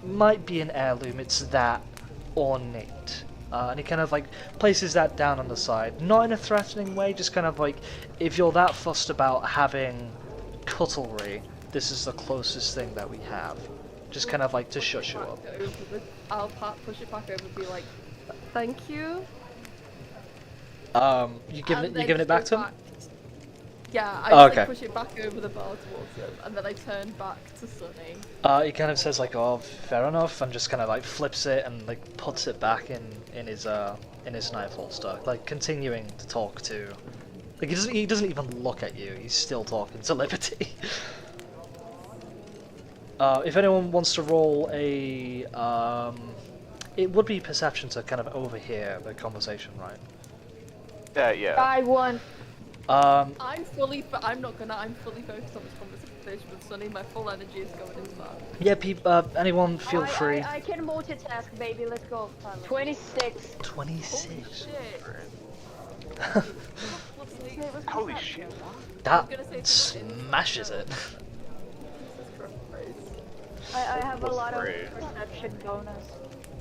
might be an heirloom. It's that ornate. And he kind of like places that down on the side, not in a threatening way, just kind of like, if you're that fussed about having cutlery, this is the closest thing that we have. Just kind of like to shut you up. I'll push it back over and be like, thank you. You giving it back to him? Yeah, I just Okay. like, push it back over the bar towards him, and then I turn back to Sunny. He kind of says like, "Oh, fair enough," and just kind of like flips it and like puts it back in his knife holster, like continuing to talk to. Like he doesn't even look at you. He's still talking to Liberty. If anyone wants to roll a, it would be perception to kind of overhear the conversation, right? Yeah. I won. I'm fully focused on this conversation with Sunny. My full energy is going into that. Yeah, anyone feel free. I can multitask, baby. Let's go. 26. 26. Holy shit. That gonna say smashes it. I have a lot of Great. perception bonus.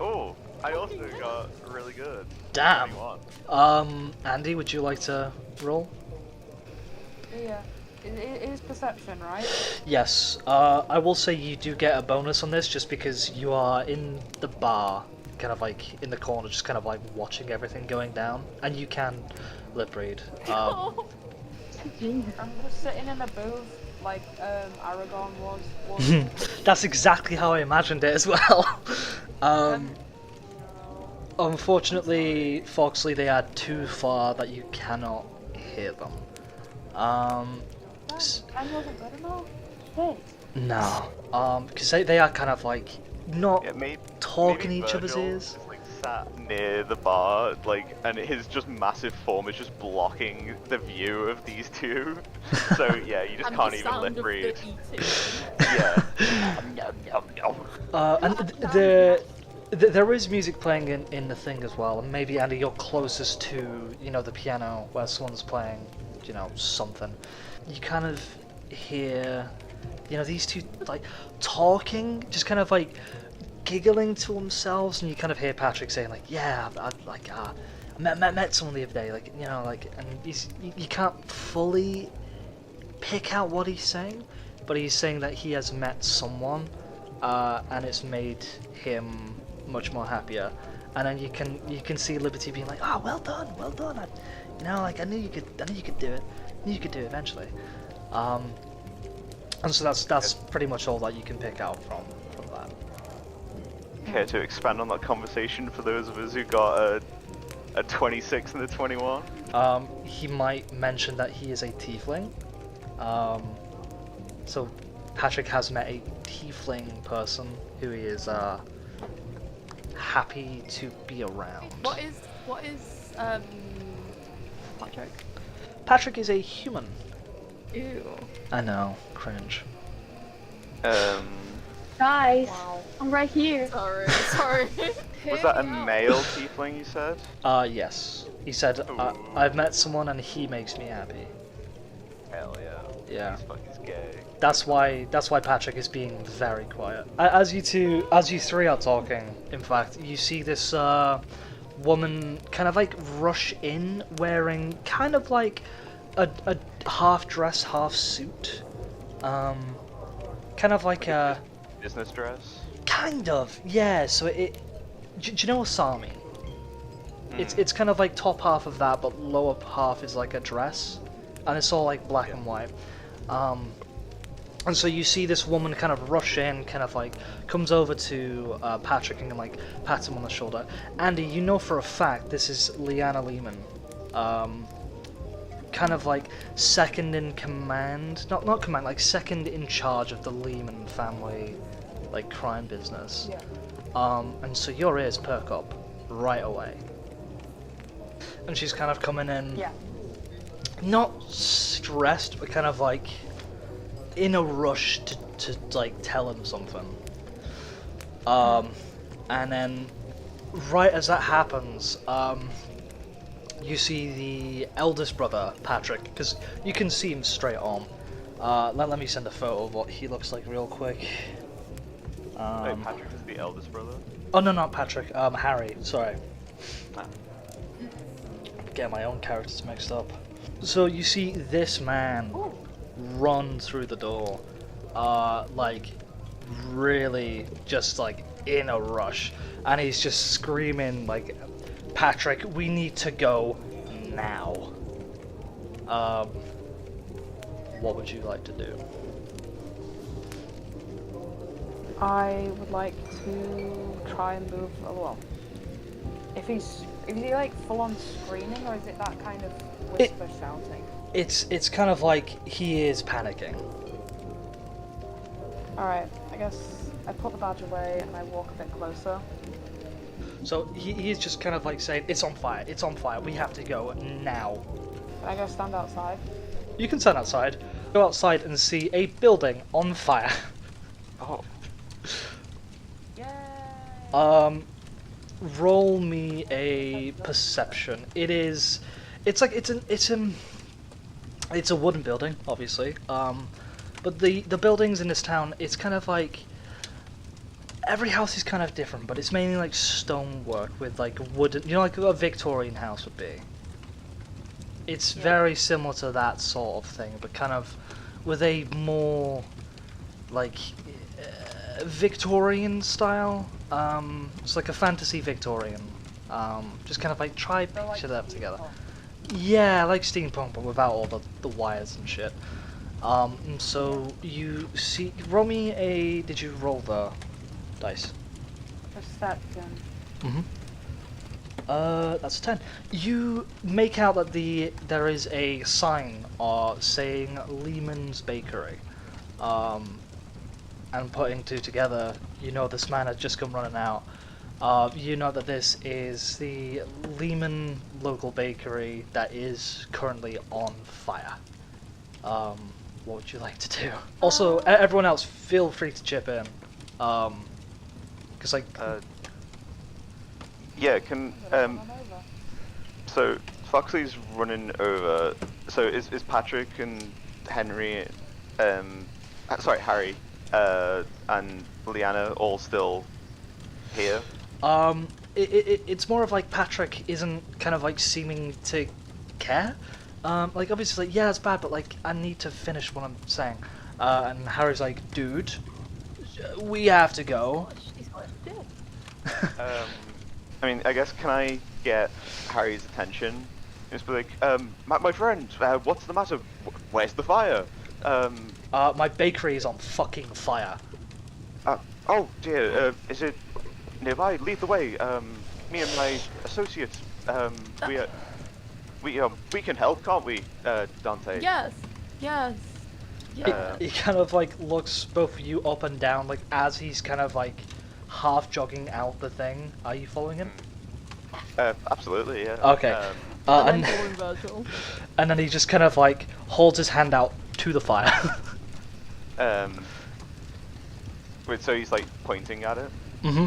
Oh, I also got really good. Damn. 21. Andie, would you like to roll? Yeah. It is perception, right? Yes. I will say you do get a bonus on this just because you are in the bar, kind of like in the corner, just kind of like watching everything going down, and you can lip read. I'm just sitting in a booth like Aragon was. That's exactly how I imagined it as well. Unfortunately, Foxley, they are too far that you cannot hear them. I wasn't good enough. Shit. No, because they are kind of like not Yeah, talking maybe each other's Virgil ears. is, like sat near the bar, like, and his just massive form is just blocking the view of these two. So yeah, you just And can't the even sound lip of read. the eating. Yeah. And there is music playing in the thing as well, and maybe Andie, you're closest to the piano where someone's playing something. You kind of hear these two like talking, just kind of like giggling to themselves, and you kind of hear Patrick saying like, "Yeah, I met someone the other day, and you can't fully pick out what he's saying, but he's saying that he has met someone, and it's made him much more happier." And then you can see Liberty being like, "Oh, well done. I knew you could do it. I knew you could do it eventually." And so that's pretty much all that you can pick out from that. Care to expand on that conversation for those of us who got a 26 and a 21? He might mention that he is a tiefling. So Patrick has met a tiefling person who he is happy to be around. What is Patrick? Patrick is a human. Ew. I know, cringe. Guys, Wow. I'm right here. Sorry. Was that a male tiefling you said? Yes. He said, Ooh. I've met someone and he makes me happy. Hell yeah. Yeah. He's fucking gay. That's why Patrick is being very quiet. As you three are talking, in fact, you see this woman kind of like rush in wearing kind of like a half dress, half suit. Kind of like a Business dress? kind of, yeah. So do you know Asami? It's kind of like top half of that, but lower half is like a dress, and it's all like black and white. And so you see this woman kind of rush in, kind of like comes over to Patrick and like pats him on the shoulder. Andie, you know for a fact this is Leanna Lehman, kind of like second in command, not command, like second in charge of the Lehman family, like crime business. Yeah. And so your ears perk up right away. And she's kind of coming in, Yeah. not stressed, but kind of like in a rush to like tell him something. And then right as that happens, you see the eldest brother, Patrick, because you can see him straight on. Let me send a photo of what he looks like real quick. Wait, Patrick is the eldest brother? Oh no, not Patrick. Harry. Sorry. Ah. Get my own characters mixed up. So you see this man run through the door, like really just like in a rush, and he's just screaming like, "Patrick, we need to go now." What would you like to do? I would like to try and move. Oh, well, is he like full on screaming, or is it that kind of whisper shouting? It's kind of like he is panicking. All right, I guess I put the badge away and I walk a bit closer. So he's just kind of like saying, "It's on fire! It's on fire! We have to go now!" Can I go stand outside? You can stand outside. Go outside and see a building on fire. Oh. Yay! Roll me a perception. It's a wooden building, obviously. But the buildings in this town, it's kind of like every house is kind of different, but it's mainly like stonework with like wooden, you know, like a Victorian house would be. It's very similar to that sort of thing, but kind of with a more like Victorian style. It's like a fantasy Victorian. Just kind of like try picture that together. Yeah, like steampunk, but without all the wires and shit. So you see, roll me a. Did you roll the dice? Perception. Mm-hmm. That's a 10. You make out that there is a sign saying Lehman's Bakery. And putting two together, you know this man has just come running out. You know that this is the Lehman local bakery that is currently on fire. What would you like to do? Also, everyone else, feel free to chip in. Because like... yeah, can... so, Foxley's running over. So is Patrick and Henry... sorry, Harry... and Leanna all still here? It's more of like Patrick isn't kind of like seeming to care. Like obviously, like, yeah, it's bad, but like I need to finish what I'm saying. And Harry's like, dude, we have to go. I mean, I guess can I get Harry's attention? Just be like, my friend, what's the matter? Where's the fire? My bakery is on fucking fire. Oh dear, is it nearby? Lead the way. Me and my associates, we can help, can't we, Dante? Yes. Yes. Yeah. He kind of like looks both of you up and down, like as he's kind of like half jogging out the thing. Are you following him? Absolutely, yeah. Okay. And then Virgil. And then he just kind of like holds his hand out to the fire. Wait, so he's like pointing at it? Mm-hmm.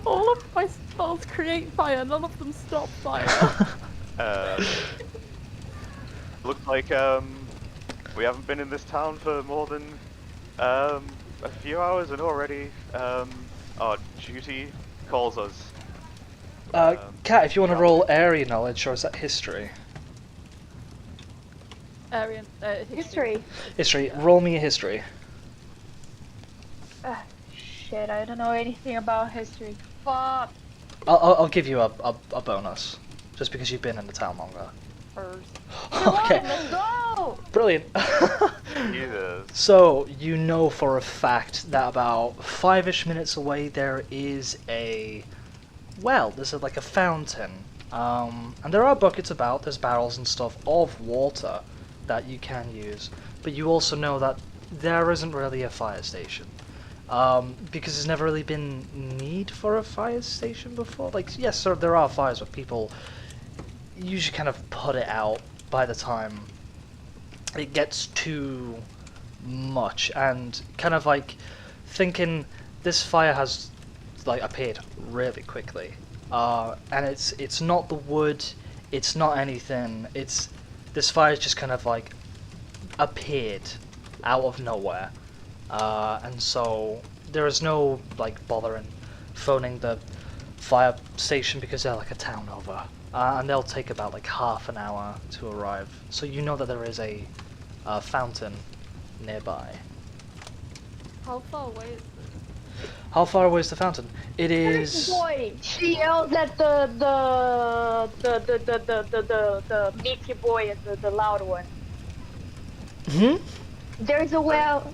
All of my spells create fire, none of them stop fire. Looks like we haven't been in this town for more than a few hours, and already our duty calls us. Kat, if you want to roll area knowledge, or is that history? Arian, History. History. Roll me a history. Shit, I don't know anything about history. Fuck. I'll give you a bonus, just because you've been in the town longer. Okay. Let's go! Brilliant. Jesus. So you know for a fact that about 5-ish minutes away there is a well, there's like a fountain And there are buckets about, there's barrels and stuff of water that you can use, but you also know that there isn't really a fire station. Because there's never really been need for a fire station before. Like, yes, sir, there are fires, but people usually kind of put it out by the time it gets too much, and kind of like thinking this fire has like appeared really quickly, and it's not the wood, it's not anything, it's this fire's just kind of like appeared out of nowhere, and so there is no like bothering phoning the fire station because they're like a town over, and they'll take about like half an hour to arrive, so you know that there is a fountain nearby. How far away is this? How far away is the fountain? It is. Boy, she yelled at the meaty boy, the loud one. Hmm. There's a well.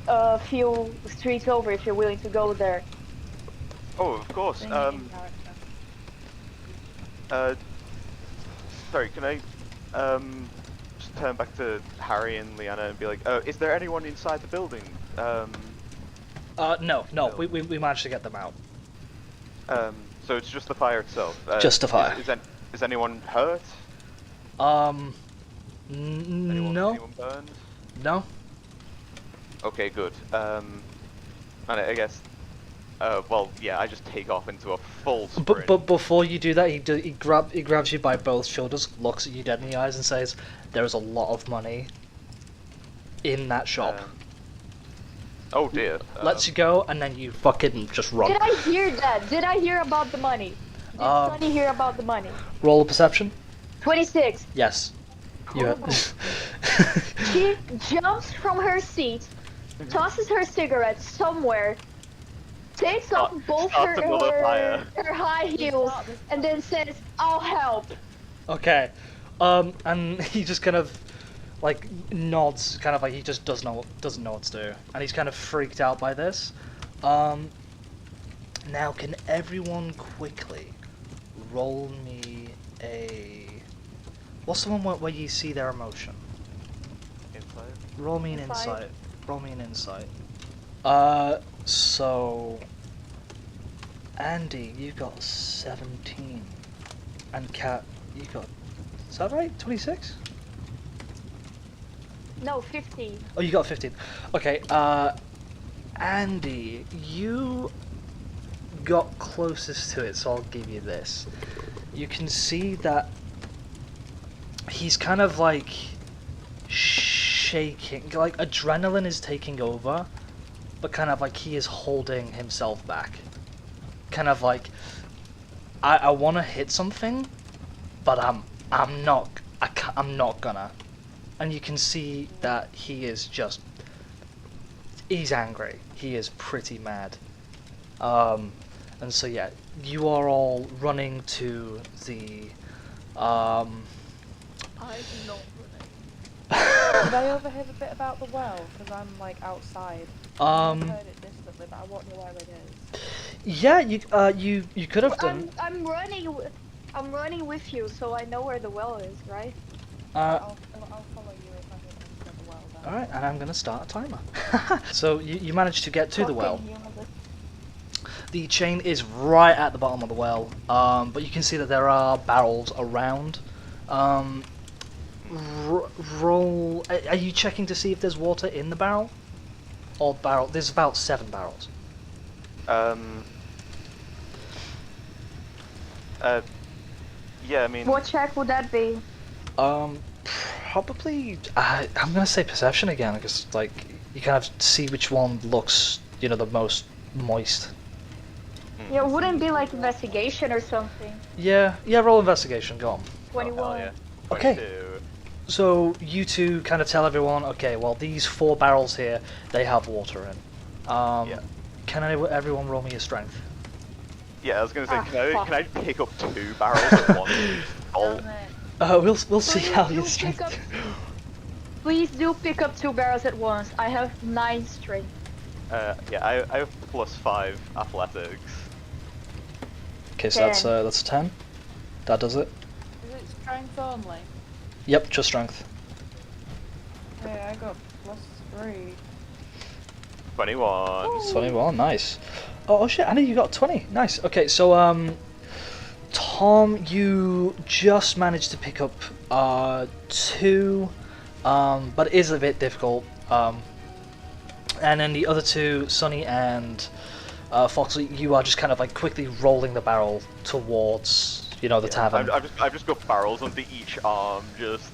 A few streets over if you're willing to go there. Oh, of course. Sorry, can I just turn back to Harry and Leanna and be like, is there anyone inside the building? No, we managed to get them out. So it's just the fire itself. Just the fire. Is anyone hurt? No. Anyone burned? No. Okay, good. And I guess. Well, yeah, I just take off into a full sprint. But before you do that, he grabs you by both shoulders, looks at you dead in the eyes, and says, "There is a lot of money in that shop." Oh dear. Lets you go, and then you fucking just run. Did I hear that? Did I hear about the money? Did Sonny hear about the money? Roll a perception. 26. Yes. You. She jumps from her seat, tosses her cigarette somewhere, takes off both her high heels, and then says, "I'll help." Okay. And he just kind of like nods, kind of like he just doesn't know what to do, and he's kind of freaked out by this. Now can everyone quickly roll me a... What's the one where you see their emotion? Insight. Roll me an insight. Roll me an insight. So Andie, you got 17, and Kat, you got, is that right? 26? No, 15. Oh, you got 15. Okay, Andie, you got closest to it, so I'll give you this. You can see that he's kind of like shaking, like adrenaline is taking over, but kind of like he is holding himself back. Kind of like, I want to hit something, but I'm not gonna. And you can see that he is just, he's angry. He is pretty mad. And so yeah, you are all running to the, I'm not running. Did I overhear a bit about the well? Because I'm like outside. I heard it distantly, but I won't know where it is. Yeah, you could have done. I'm running with you, so I know where the well is, right? I'll follow you if I hit the well then. Alright, and I'm gonna start a timer. So you managed to get to the well. The chain is right at the bottom of the well, but you can see that there are barrels around. Roll. Are you checking to see if there's water in the barrel? Or barrel? There's about 7 barrels. Yeah, I mean. What check would that be? Probably. I'm gonna say perception again, because like you kind of see which one looks, you know, the most moist. Yeah, it wouldn't be like investigation or something. Yeah. Roll investigation. Go on. 21. Oh, hell yeah. Okay. 22. So you two kind of tell everyone, okay, well these 4 barrels here, they have water in. Yeah. Can everyone roll me a strength? Yeah, I was gonna say, Ah, can I pick up 2 barrels at once? Oh, We'll see Please how do you pick strength. up- Please do pick up 2 barrels at once. I have 9 strength. yeah, I have +5 athletics. Okay, so that's a 10. That does it. Is it strength only? Yep, just strength. Yeah, I got +3. 21. 21, nice. Oh shit, Annie, you got 20. Nice. Okay, so Tom, you just managed to pick up 2, but it is a bit difficult. And then the other 2, Sunny and Foxley, you are just kind of like quickly rolling the barrel towards, you know, the tavern. I've just got barrels under each arm, just.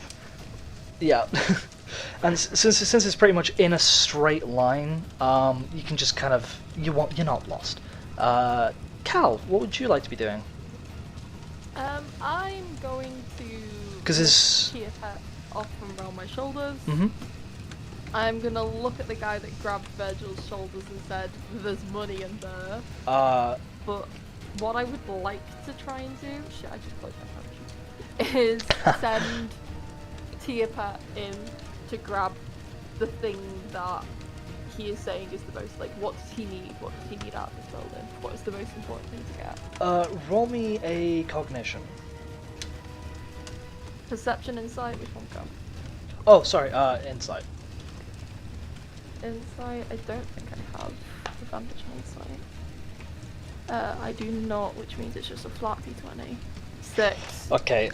Yeah. And since it's pretty much in a straight line, you can just kind of you're not lost. Cal, what would you like to be doing? I'm going to. Because it's. Tear pet off from around my shoulders. Mhm. I'm gonna look at the guy that grabbed Virgil's shoulders and said, "There's money in there." But what I would like to try and do, shit, I just closed my phone, is send Tearpat in to grab the thing that he is saying is the most, like, what does he need? What does he need out of this building? What is the most important thing to get? Roll me a cognition. Perception, insight, which one go? Oh, sorry, insight. Insight, I don't think I have advantage on insight. I do not, which means it's just a flat d20. 6. Okay,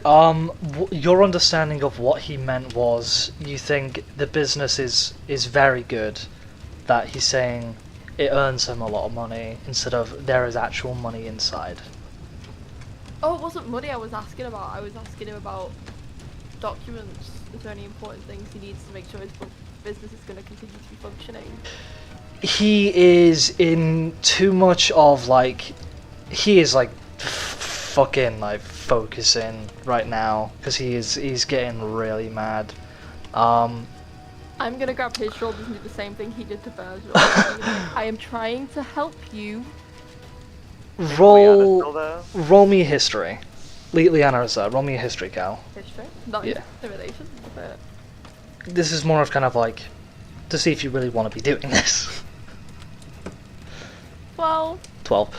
your understanding of what he meant was you think the business is very good, that he's saying it earns him a lot of money instead of there is actual money inside. Oh, it wasn't money I was asking about. I was asking him about documents. Is there any important things he needs to make sure his business is going to continue to be functioning? He is in too much of like, he is like fucking like focusing right now because he's getting really mad. I'm gonna grab his shoulders and do the same thing he did to Virgil. I am trying to help you. Roll me a history. Liana is roll me a history, Cal. History? Not Yeah. intimidation, but... This is more of kind of like to see if you really want to be doing this. 12. 12.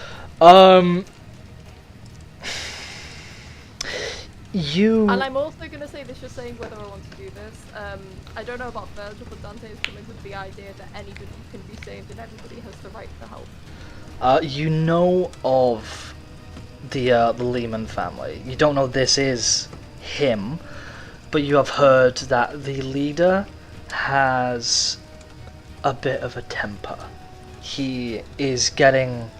You. And I'm also going to say this, just saying whether I want to do this. I don't know about Virgil, but Dante has come into the idea that anybody can be saved and everybody has the right to help. You know of the Lehman family. You don't know this is him, but you have heard that the leader has a bit of a temper. He is getting...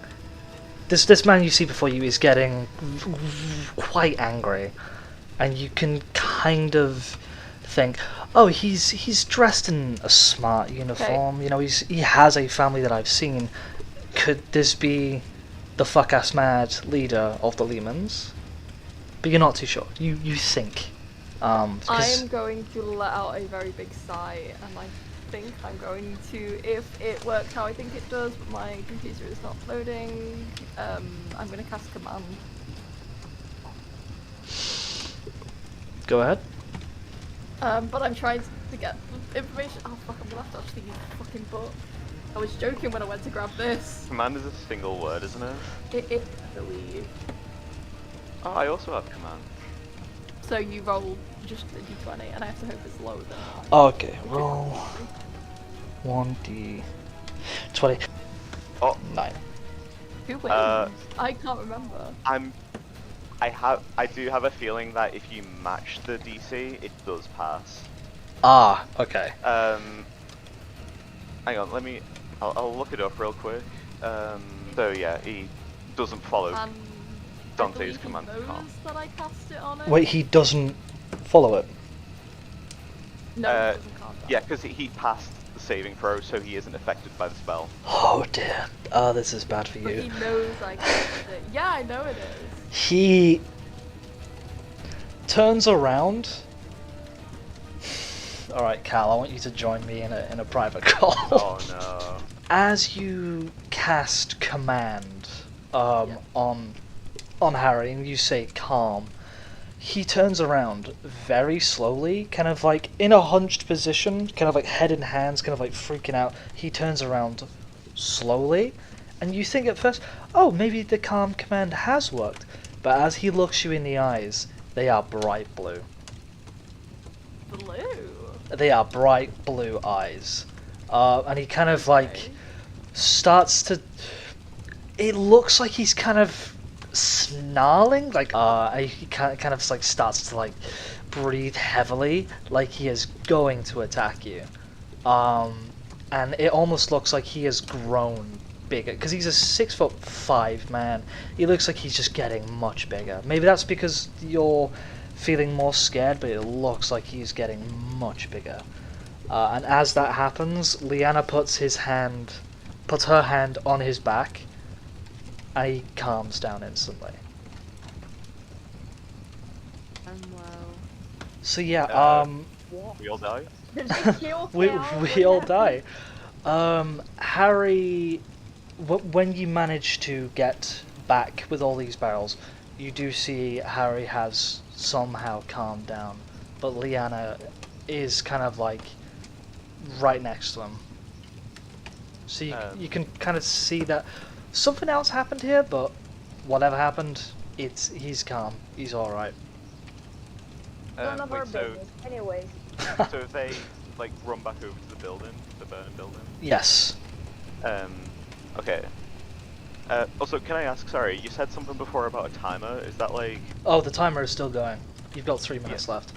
This man you see before you is getting quite angry. And you can kind of think, oh, he's dressed in a smart uniform. Okay. You know, he has a family that I've seen. Could this be the fuck-ass mad leader of the Lehmans? But you're not too sure. You think. I am going to let out a very big sigh, and I think I'm going to, if it works how I think it does, but my computer is not loading, I'm going to cast command. Go ahead. But I'm trying to get information. Oh fuck, I'm gonna have to actually use the fucking book. I was joking when I went to grab this. Command is a single word, isn't it? It I believe. Oh, I also have command. So you roll just a d20, and I have to hope it's lower than. Okay, roll 1d20. Oh, 9. Who wins? I can't remember. I do have a feeling that if you match the DC, it does pass. Ah, okay. Hang on, I'll look it up real quick. So yeah, he doesn't follow Dante's command. That I cast it on it. Wait, he doesn't follow it? No, he doesn't count that. Yeah, because he passed the saving throw, so he isn't affected by the spell. Oh dear. Oh, this is bad for you. But he knows I cast it. Yeah, I know it is. He turns around. Alright, Cal, I want you to join me in a private call. Oh no. As you cast command on Harry and you say calm, he turns around very slowly, kind of like in a hunched position, kind of like head in hands, kind of like freaking out. He turns around slowly, and you think at first, oh, maybe the calm command has worked. but as he looks you in the eyes, they are bright blue. Blue. They are bright blue eyes. And he kind of like starts to... It looks like he's kind of snarling, like he kind of like starts to like breathe heavily, like he is going to attack you. And it almost looks like he has grown bigger, because he's a 6'5" man. He looks like he's just getting much bigger. Maybe that's because you're feeling more scared, but it looks like he's getting much bigger. And as that happens, Liana puts her hand on his back, and he calms down instantly. So yeah, We all die? Did they kill we Cal? all die. Harry, when you manage to get back with all these barrels, you do see Harry has somehow calmed down, but Liana is kind of like right next to him. So you can kind of see that something else happened here, but whatever happened, he's calm. He's all right. None of our Wait, so business. Anyways. so if they like run back over to the building, the burning building. Yes. Okay. Also, can I ask? Sorry, you said something before about a timer. Is that like? Oh, the timer is still going. You've got 3 minutes left.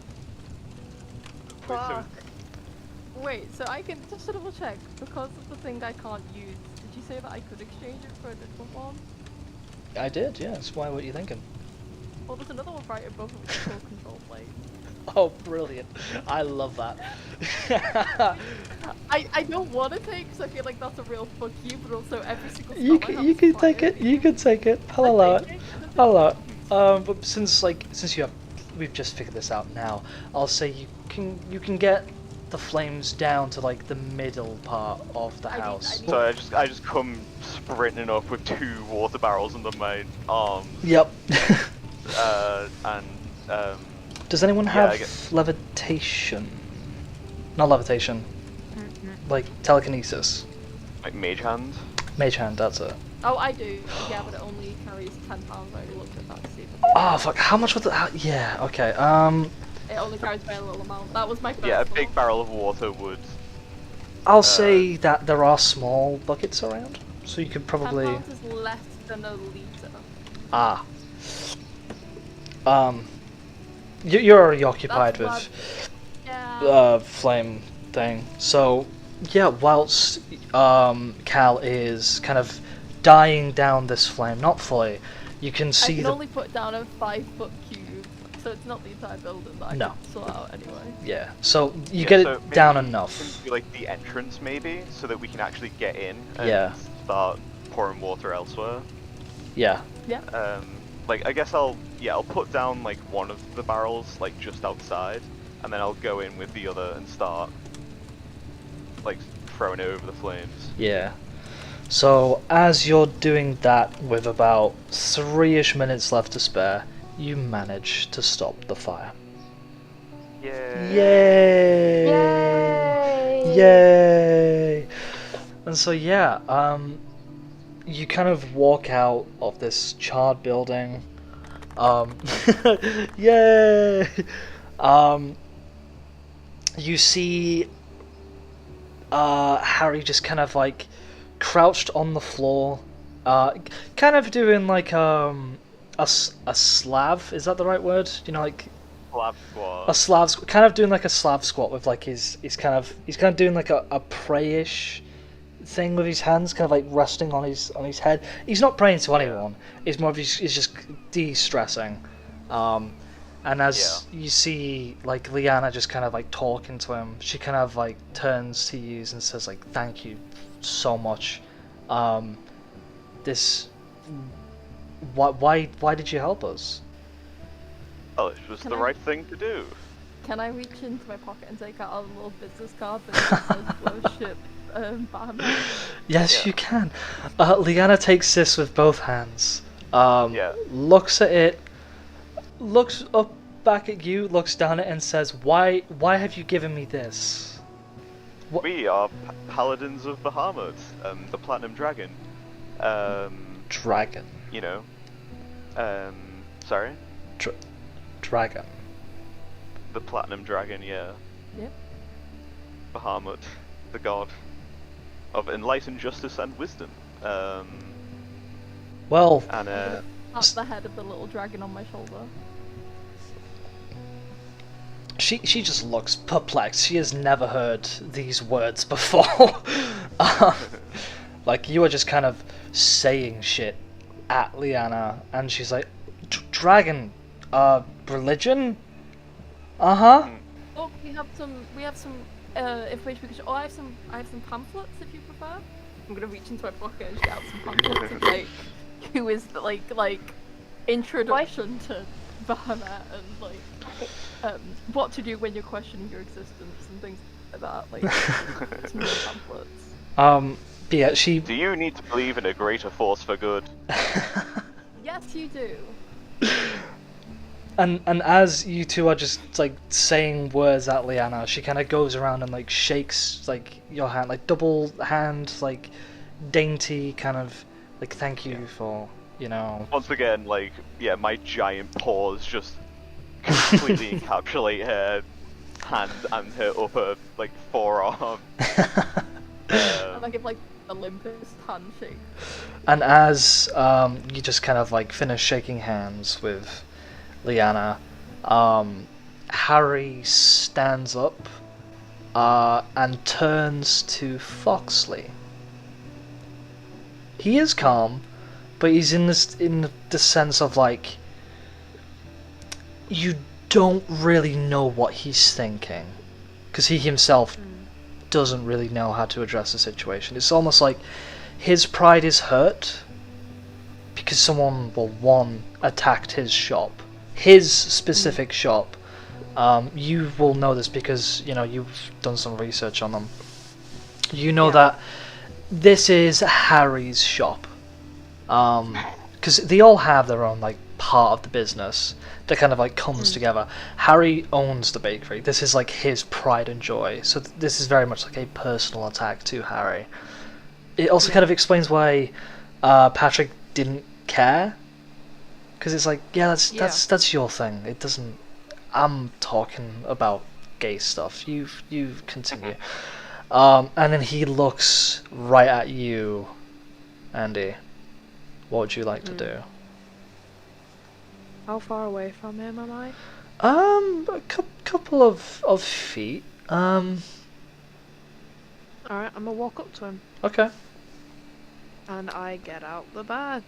Wait, so, Fuck. Wait, so I can just to double check, because of the thing I can't use, did you say that I could exchange it for a different one? I did, yes. Why? What are you thinking? Well, there's another one right above it with the full control plate. Oh, brilliant. I love that. I don't want to take, because I feel like that's a real fuck you, but also every single You spell I have you is can take fire. it. You can take it. I'll I allow it. take it, I'll allow it. But since we've just figured this out now, I'll say you can get the flames down to like the middle part of the house. so I just come sprinting up with 2 water barrels under my arms. Yep. And Does anyone Yeah, have I guess. levitation? Not levitation. Like telekinesis. like mage hand. Mage hand. That's it. Oh, I do. Yeah, but it only carries 10 pounds. I already looked at that to see if Oh fuck! How much was the? Yeah. Okay. it only carries by a little amount. That was my first Yeah, a one. big barrel of water would. I'll say that there are small buckets around, so you could 10 probably. pounds is less than a litre. Ah. You're already occupied That's with Yeah. flame thing. So yeah, whilst Cal is kind of dying down this flame, not fully, you can I see can the only put down a 5-foot cube, so it's not the entire building that I No. can sort out anyway. yeah. So you Yeah, get so it down maybe enough. do, like the entrance maybe, so that we can actually get in and Yeah. start pouring water elsewhere. Yeah. Like I guess I'll put down like one of the barrels like just outside, and then I'll go in with the other and start like throwing it over the flames. Yeah. So as you're doing that with about 3-ish minutes left to spare, you manage to stop the fire. Yeah. Yay! Yay! Yay! And so yeah, you kind of walk out of this charred building. Yay! You see Harry just kind of like crouched on the floor, kind of doing like a Slav. Is that the right word? You know, like Slab squad. a Slav, kind of doing like a Slav squat with like he's kind of doing like a prayish thing with his hands, kind of like resting on his head. He's not praying to anyone. It's more of he's just de-stressing. And as you see, like Liana just kind of like talking to him, she kind of like turns to you and says like, "Thank you so much. Why did you help us?" Oh, it was Can the I- right thing to do. Can I reach into my pocket and take out a little business card that says Worship Batman? Yes, Yeah. you can. Liana takes this with both hands. Yeah. Looks at it, looks up back at you, looks down at it, and says, "Why have you given me this?" We are paladins of Bahamut, the Platinum Dragon. Dragon. You know. Sorry? Dragon. The Platinum Dragon, yeah. Yep. Bahamut, the god of enlightened justice and wisdom. Well, And That's the head of the little dragon on my shoulder. she just looks perplexed. She has never heard these words before. Like, you are just kind of saying shit at Liana, and she's like, dragon, religion? Uh-huh. Oh, we have some information we can show. Oh, I have some pamphlets if you prefer. I'm gonna reach into my pocket and get out some pamphlets of like who is the, like introduction to Bahamut and like what to do when you're questioning your existence and things like that. Like some more pamphlets. But yeah, she. do you need to believe in a greater force for good? Yes, you do. And as you two are just like saying words at Liana, she kind of goes around and like shakes like your hand, like double hand, like dainty kind of like thank you for, you know. Once again, like, yeah, my giant paws just completely encapsulate her hand and her upper like forearm. And I give like Olympus handshake. And as you just kind of like finish shaking hands with Liana, Harry stands up and turns to Foxley. He is calm, but he's in the sense of like you don't really know what he's thinking, because he himself doesn't really know how to address the situation. It's almost like his pride is hurt because someone, well, one, attacked his shop. His specific shop. You will know this because, you know, you've done some research on them. You know that this is Harry's shop. Because they all have their own, like, part of the business that kind of, like, comes together. Harry owns the bakery. This is, like, his pride and joy. So this is very much like a personal attack to Harry. It also kind of explains why Patrick didn't care. Because it's like, yeah, that's your thing. It doesn't. I'm talking about gay stuff. You continue. And then he looks right at you, Andie. What would you like to do? How far away from him am I? A couple of feet. Alright, I'm gonna walk up to him. Okay. And I get out the bag.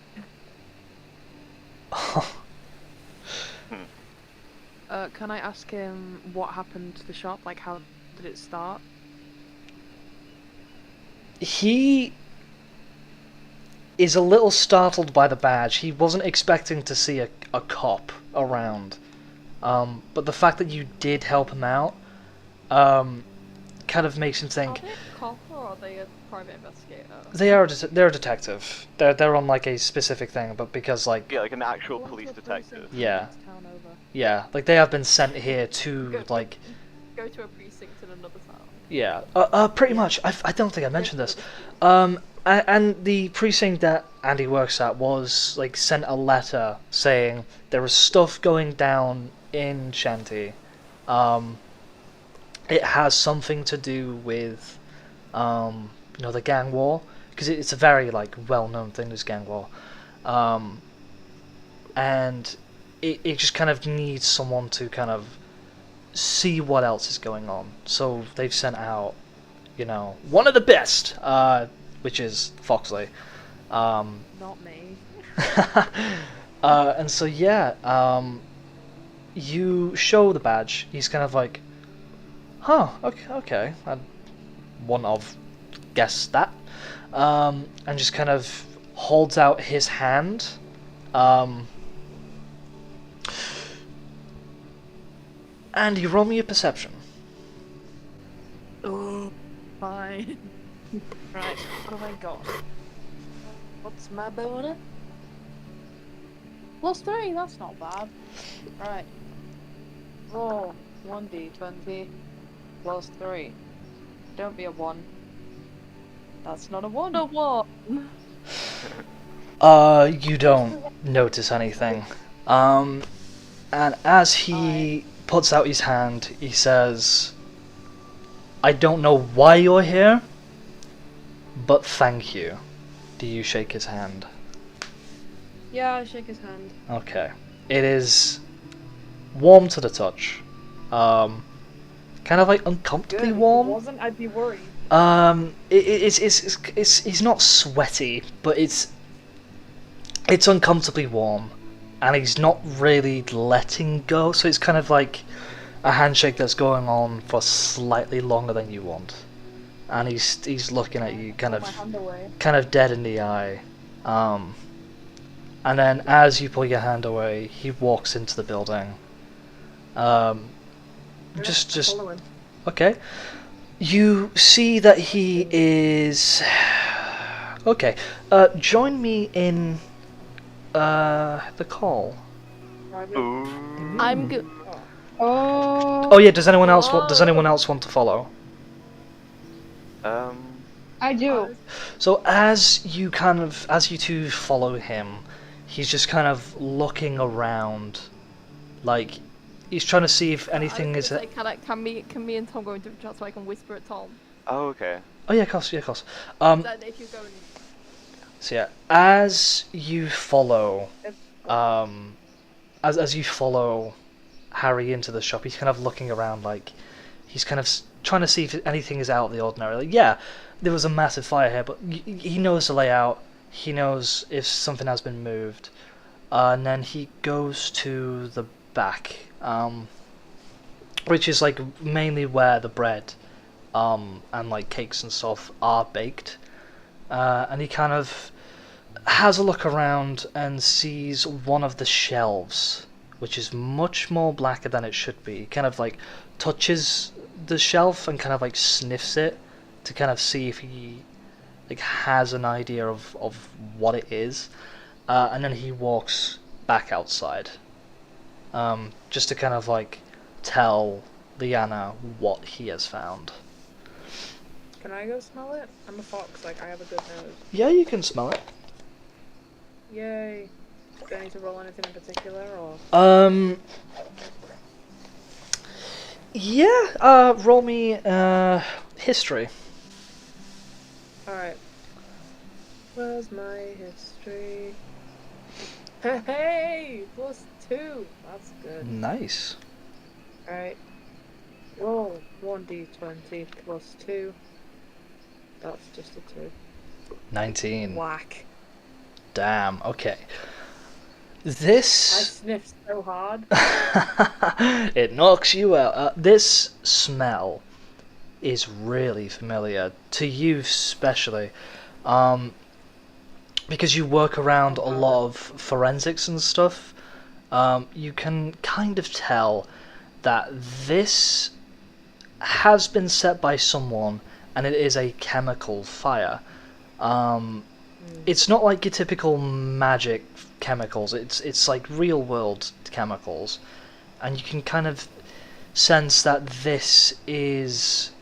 Can I ask him what happened to the shop? Like, how did it start? He is a little startled by the badge. He wasn't expecting to see a cop around. But the fact that you did help him out kind of makes him think... Are they a cop or are they a private investigator? They're a detective. They're on like a specific thing, but because like... Yeah, like an actual police detective. Yeah. Yeah, like they have been sent here to like... Go to a precinct in another town. Yeah, pretty much. I don't think I mentioned this. And the precinct that Andie works at was like sent a letter saying there was stuff going down in Shanty. It has something to do with, you know, the gang war, because it's a very like well-known thing, this gang war, and it just kind of needs someone to kind of see what else is going on. So they've sent out, you know, one of the best, which is Foxley. Not me. And so yeah, you show the badge. He's kind of like, huh, okay. I wouldn't have guessed that. And just kind of holds out his hand. And you roll me a perception. Oh, fine. Right, what have I got? What's my bonus? +3, that's not bad. Right. Roll 1d20 +3. Don't be a 1. That's not a 1. No, what? You don't notice anything. And as he puts out his hand, he says, "I don't know why you're here, but thank you." Do you shake his hand? Yeah, I shake his hand. Okay. It is warm to the touch. Kind of like uncomfortably Good. If it warm. wasn't, I'd be worried. He's not sweaty, but it's uncomfortably warm, and he's not really letting go. So it's kind of like a handshake that's going on for slightly longer than you want, and he's looking at you kind Pull my hand away. of dead in the eye. And then as you pull your hand away, he walks into the building. Just Follow him. okay. You see that he is okay. Join me in the call. Private. Ooh. I'm good. Oh, Oh yeah. Does anyone else want to follow? I do. So as you two follow him, he's just kind of looking around, like he's trying to see if anything is. Can me and Tom go into the chat so I can whisper at Tom? Oh, okay. Oh yeah, of course. Then if you go. So yeah, as you follow, as you follow Harry into the shop, he's kind of looking around, like he's kind of trying to see if anything is out of the ordinary. Like, yeah, there was a massive fire here, but he knows the layout. He knows if something has been moved, and then he goes to the back, which is like mainly where the bread, and like cakes and stuff are baked. And he kind of has a look around and sees one of the shelves, which is much more blacker than it should be. He kind of like touches the shelf and kind of like sniffs it to kind of see if he like has an idea of what it is, and then he walks back outside, just to kind of like tell Liana what he has found. Can I go smell it? I'm a fox, like I have a good nose. Yeah, you can smell it. Yay. Do I need to roll anything in particular, or? Yeah, roll me history. Alright. Where's my history? Hey! +2! That's good. Nice. Alright. Roll 1d20 +2. That's just a 2. 19. Whack. Damn, okay. I This... sniffed so hard. it knocks you out. This smell is really familiar, to you especially. Because you work around a lot of forensics and stuff, you can kind of tell that this has been set by someone, and it is a chemical fire. It's not like your typical magic chemicals, it's like real world chemicals, and you can kind of sense that this is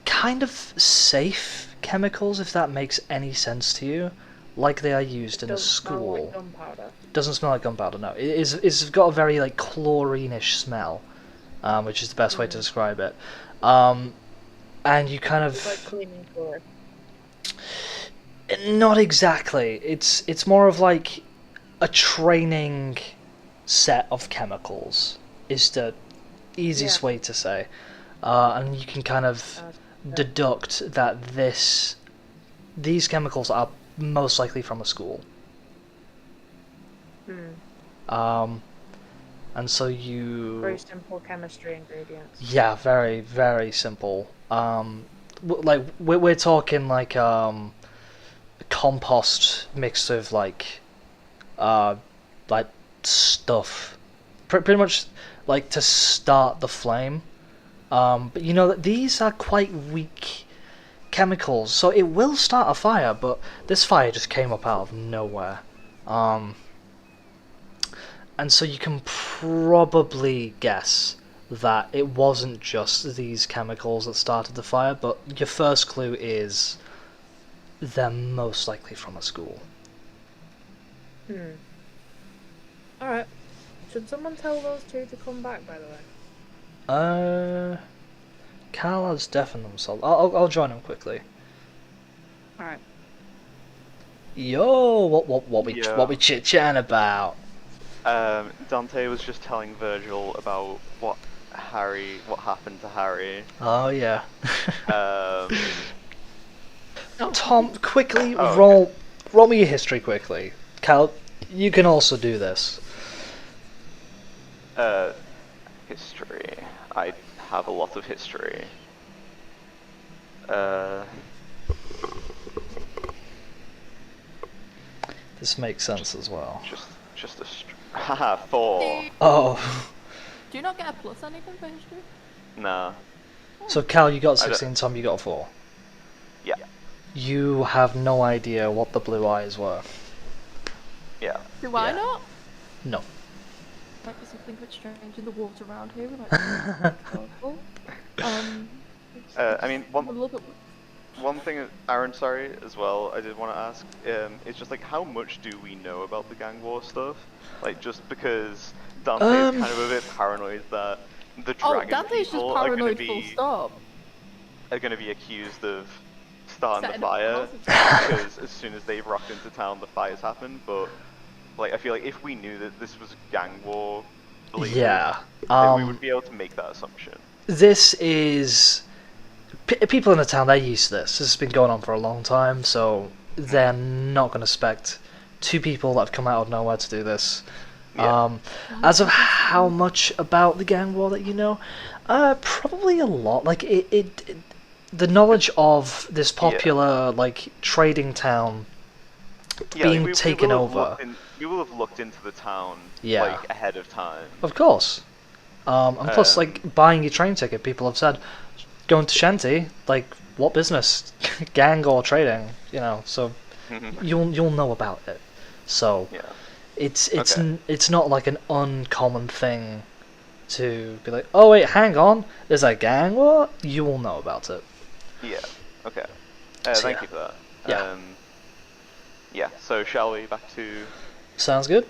kind of safe chemicals, if that makes any sense to you, like they are used in a school. Smell like gunpowder. Doesn't smell like gunpowder, no. It's got a very like chlorine-ish smell, which is the best way to describe it. And you kind It's of... like cleaning fluid. Not exactly. It's more of like a training set of chemicals, is the easiest way to say. And you can kind of deduct that these chemicals are most likely from a school. And so you... Very simple chemistry ingredients. Yeah, very, very simple. Like, we're talking like, compost mixed with like stuff. Pretty much like to start the flame. But you know that these are quite weak chemicals, so it will start a fire, but this fire just came up out of nowhere. And so you can probably guess that it wasn't just these chemicals that started the fire, but your first clue is they're most likely from a school. Alright. Should someone tell those two to come back, by the way? Cal has deafened themselves. I'll join him quickly. Alright. Yo, what Yeah. we chit chatting about? Dante was just telling Virgil about what happened to Harry. Oh yeah. Tom, quickly Oh, roll me your history quickly. Cal, you can also do this. History. I have a lot of history. This makes sense as well. Just a haha 4. Oh, Do you not get a plus anything for history? Nah. so Cal, you got I don't- 16. Tom, you got a 4. Yeah. You have no idea what the blue eyes were. Yeah. Do I Yeah. not? No. Might be something a bit strange in the water around here. We might be careful. I mean, a little bit. one thing, Aaron, sorry, as well, I did want to ask, it's just like, how much do we know about the gang war stuff? Like, just because Dante is kind of a bit paranoid that the Oh, dragon Dante's just people are paranoid. Full stop. going to be accused of starting the Setting fire, up the because as soon as they rocked into town, the fires happened, but, like, I feel like if we knew that this was gang war related, Yeah. then we would be able to make that assumption. This is people in the town. They're used to this. This has been going on for a long time, so they're not going to expect two people that have come out of nowhere to do this. Yeah. As of how much about the gang war that you know, probably a lot. Like the knowledge of this popular like trading town being taken over. We will have looked into the town Yeah. like ahead of time. Of course. And plus, like, buying your train ticket, people have said, going to Shanty, like, what business? Gang or trading, you know, so you'll know about it. So, Yeah. it's not like an uncommon thing to be like, oh wait, hang on, there's a gang war? You will know about it. Yeah. Okay. So, Thank yeah. you for that. Yeah. Yeah. So shall we back to? Sounds good?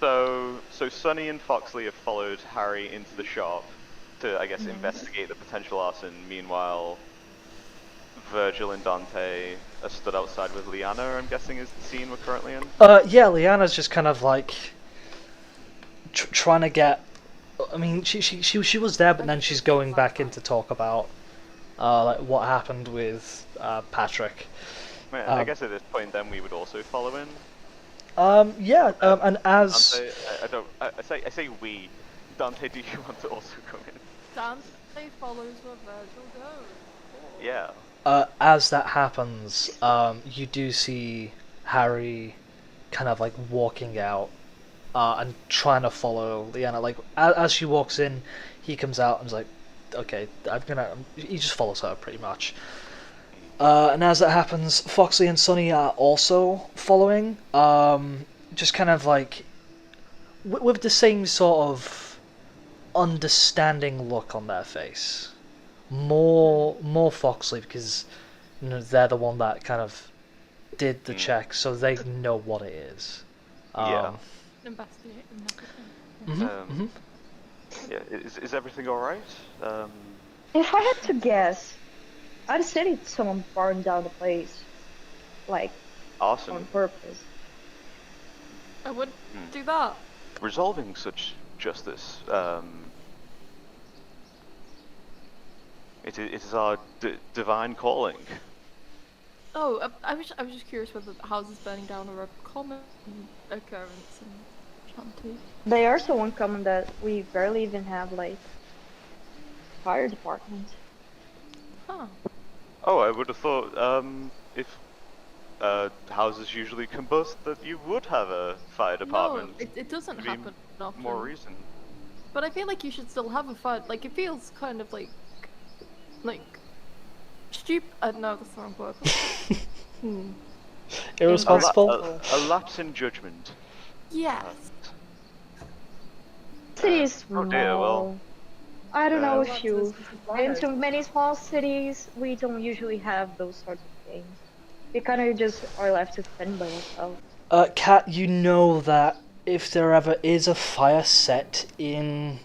So Sonny and Foxley have followed Harry into the shop to, I guess, investigate the potential arson. Meanwhile, Virgil and Dante are stood outside with Liana, I'm guessing is the scene we're currently in. Yeah, Liana's just kind of like trying to get. I mean, she was there, but then she's going back in to talk about like what happened with Patrick. I guess at this point, then we would also follow in. And as Dante, I say we. Dante, do you want to also come in? Dante follows where Virgil goes. Yeah. as that happens, you do see Harry kind of like walking out and trying to follow Liana. Like as she walks in, he comes out and is like, "Okay, He just follows her pretty much. And as that happens, Foxley and Sonny are also following. Just kind of like with the same sort of understanding look on their face. More Foxley because they're the one that kind of did the check, so they know what it is. Investigate and everything. Yeah, is everything alright? If I had to guess, I'd say someone burned down the place, like Awesome. on purpose. I would do that. Resolving such justice, it is our divine calling. Oh, I was just curious whether the houses burning down are a common occurrence in Shanty. They are so uncommon that we barely even have like fire department. Huh. Oh, I would have thought if houses usually combust that you would have a fire department. No, it doesn't Maybe happen often. More reason. But I feel like you should still have a fire. Like it feels kind of like stupid. No, that's the wrong word. Irresponsible. A lapse in judgment. Yes. City is small. Oh dear, well. I don't know uh, if you've been to many small cities. We don't usually have those sorts of things. We kind of just are left to fend by ourselves. Kat, you know that if there ever is a fire set in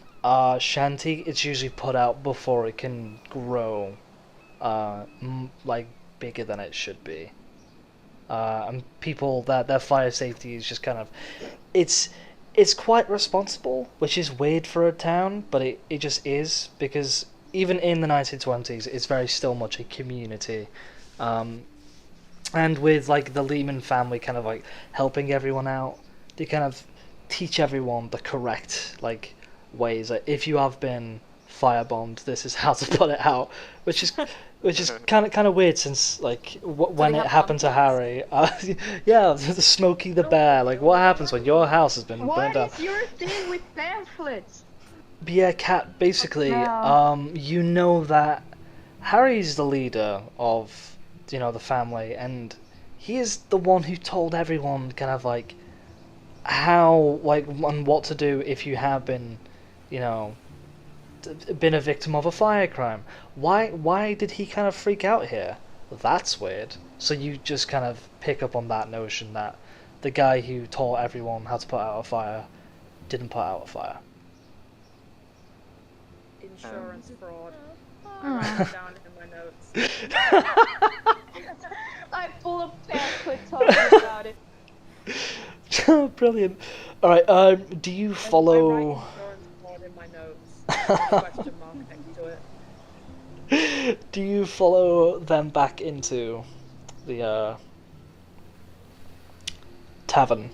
Shanty, it's usually put out before it can grow like bigger than it should be. And people, that their fire safety is just kind of, it's quite responsible, which is weird for a town, but it just is, because even in the 1920s, it's very still much a community. And with like the Lehman family kind of like helping everyone out, they kind of teach everyone the correct like ways. Like, if you have been firebombed, this is how to put it out, which is kind of weird, since like when it happened to Harry, yeah, the Smokey the Bear. Like, what happens when your house has been burned down? What is your thing with pamphlets? But yeah, Kat, basically, you know that Harry's the leader of, the family, and he is the one who told everyone kind of like how, like, and what to do if you have been, been a victim of a fire crime. Why did he kind of freak out here? That's weird. So you just kind of pick up on that notion that the guy who taught everyone how to put out a fire didn't put out a fire. Insurance fraud. I write it down in my notes. I pull up pamphlet talking about it. Brilliant. Alright, do you follow... I write insurance fraud in my notes. Question mark next to it. Do you follow them back into the tavern?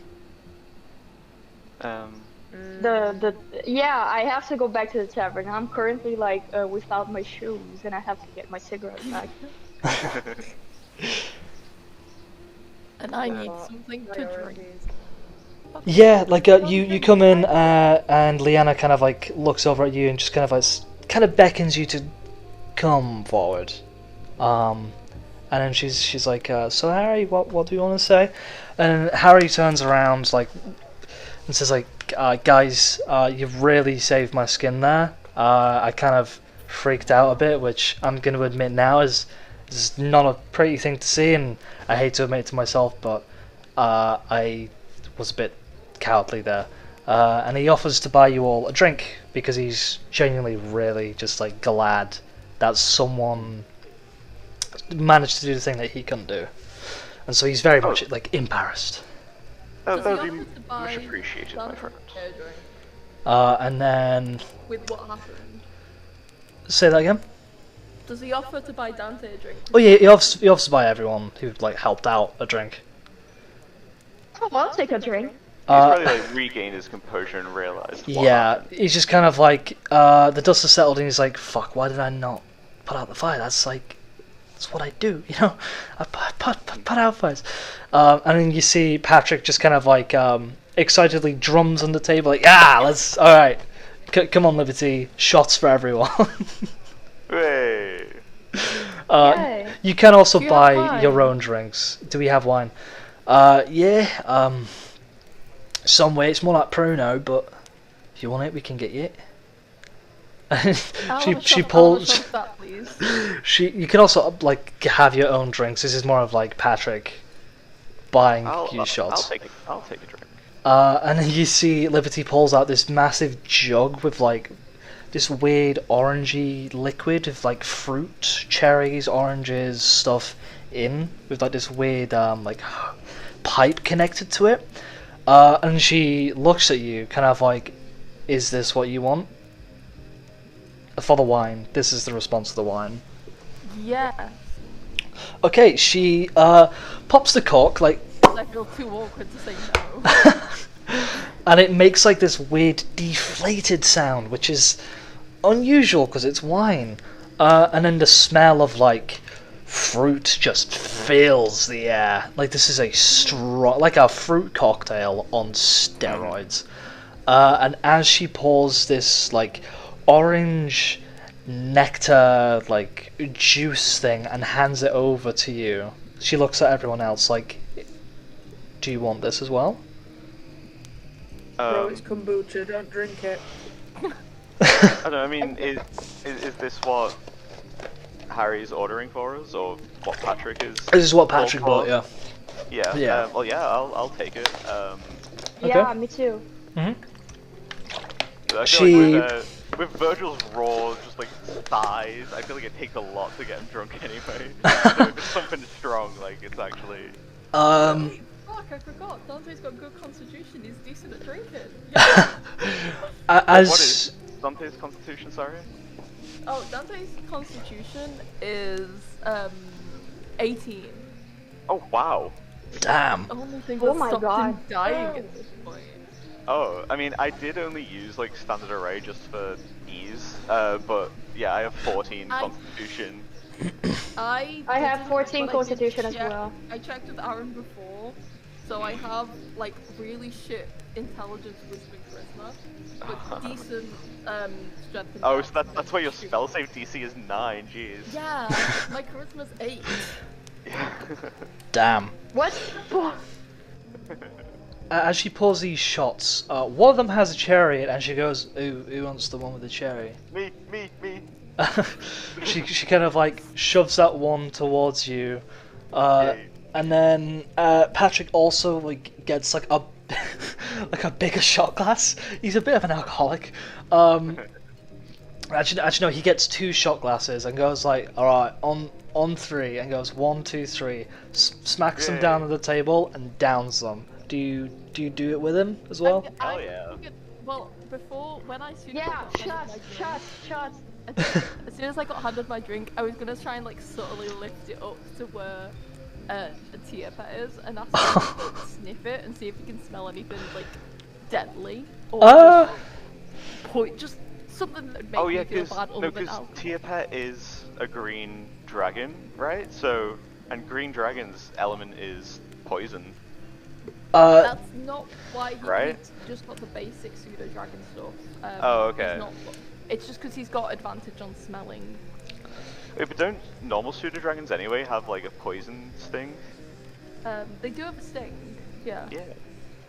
Yeah, I have to go back to the tavern. I'm currently like without my shoes, and I have to get my cigarette back. And I need something to drink. Yeah, like you come in and Leanna kind of like looks over at you and just kind of beckons you to come forward. And then she's like, so Harry, what do you want to say? And Harry turns around like and says like, guys, you've really saved my skin there. I kind of freaked out a bit, which I'm going to admit now is not a pretty thing to see, and I hate to admit it to myself, but I was a bit cowardly there. And he offers to buy you all a drink because he's genuinely really just like glad that someone managed to do the thing that he couldn't do, and so he's very much like embarrassed. That would be much appreciated, my friend. And then With what happened? say that again. Does he offer to buy Dante a drink? Oh yeah, he offers to buy everyone who like helped out a drink. Oh, I'll take a drink. He's probably like regained his composure and realized. Yeah, he's just kind of like the dust has settled and he's like, fuck, why did I not put out the fire? That's what I do, I put out fires. And then you see Patrick just kind of like excitedly drums on the table like, let's, alright, come on Liberty, shots for everyone. Hey. You can also Do you buy have wine? your own drinks. Do we have wine? Some way, it's more like Pruno, but if you want it, we can get you it. she pulls. That, please. You can also like have your own drinks. This is more of like Patrick buying you shots. I'll take a drink. And then you see Liberty pulls out this massive jug with like this weird orangey liquid with like fruit, cherries, oranges, stuff in, with like this weird like pipe connected to it. And she looks at you, kind of like, "Is this what you want?" For the wine. This is the response to the wine. Yeah. Okay, she pops the cork, like, I feel too awkward to say no. and it makes like this weird deflated sound, which is unusual because it's wine. And then the smell of like fruit just fills the air. Like this is a like a fruit cocktail on steroids. And as she pours this like orange nectar like juice thing and hands it over to you, she looks at everyone else like, do you want this as well? Bro, it's kombucha, don't drink it. I don't know, I mean, is this what Harry's ordering for us, or what Patrick is? This is what Patrick bought, yeah. Yeah. Yeah. Well, yeah, I'll take it. Yeah, me too. Hmm. I feel She- like with Virgil's raw, just like thighs, I feel like it takes a lot to get him drunk anyway. So if it's something strong, like it's actually. Fuck, I forgot. Dante's got good constitution. He's decent at drinking. Yeah. As What is Dante's constitution? Sorry. Oh, Dante's constitution is 18. Oh wow. damn. Only thing Oh that my stopped God. him dying at this point. Oh, I mean, I did only use like standard array just for ease, but yeah, I have 14 constitution. I have 14 but I did constitution as check- well. I checked with Aaron before, so I have like really shit intelligence, wisdom, and charisma, but decent strength. And Oh, dex so and, that's why your stupid. spell save DC is 9. Jeez. Yeah, my charisma's 8. Damn. What? As she pulls these shots, one of them has a chariot, and she goes, "Ooh, who wants the one with the chariot?" me. she kind of like shoves that one towards you, Yay. and then Patrick also like gets like a like a bigger shot glass. He's a bit of an alcoholic. Actually, no, he gets 2 shot glasses and goes like, "All right, on 3," and goes 1, 2, 3, smacks them down Yay. on the table and downs them. Do you do it with him as well? Hell yeah. Well, before when I soon Yeah, got handed shots, my drink, shots. As soon as I got handed my drink, I was gonna try and like subtly lift it up to where a tear pet is, and ask him to like, sniff it and see if he can smell anything like deadly or just something that would make Oh yeah, me feel because bad other than alcohol. Tiapet is a green dragon, right? So, and green dragon's element is poison. That's not why Right? he's just got the basic pseudo dragon stuff. Oh, he's okay. not- it's just because he's got advantage on smelling. Wait, but don't normal pseudo dragons anyway have like a poison sting? They do have a sting, yeah. Yeah.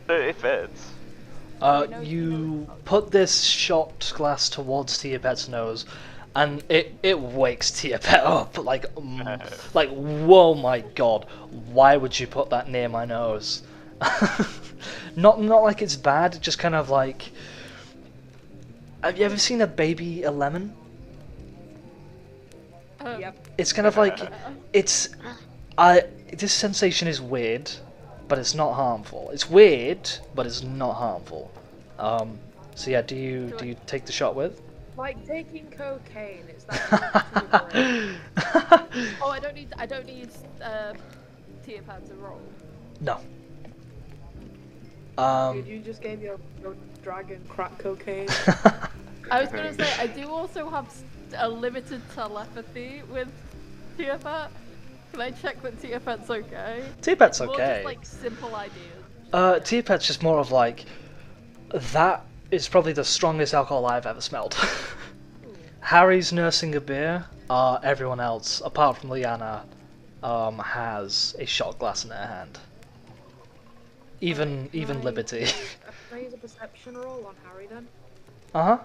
So it fits. You put this shot glass towards Tiapet's nose, and it wakes Tiapet up like whoa my god, why would you put that near my nose? not like it's bad, just kind of like. Have you ever seen a baby a lemon? Yep. It's kind of like it's. This sensation is weird, but it's not harmful. It's weird, but it's not harmful. So yeah, do you take the shot with? Like taking cocaine, it's that too great. Oh, I don't need tear pads to roll. No. Dude, you just gave your dragon crack cocaine. I was gonna say I do also have a limited telepathy with Tiapet. Can I check that Tiapet's okay? Tiapet's More okay. just like simple ideas. Tiapet's just more of like, that is probably the strongest alcohol I've ever smelled. Harry's nursing a beer. Everyone else, apart from Liana, has a shot glass in their hand. Even Can I- Liberty. Can I use a perception roll on Harry then? Uh-huh.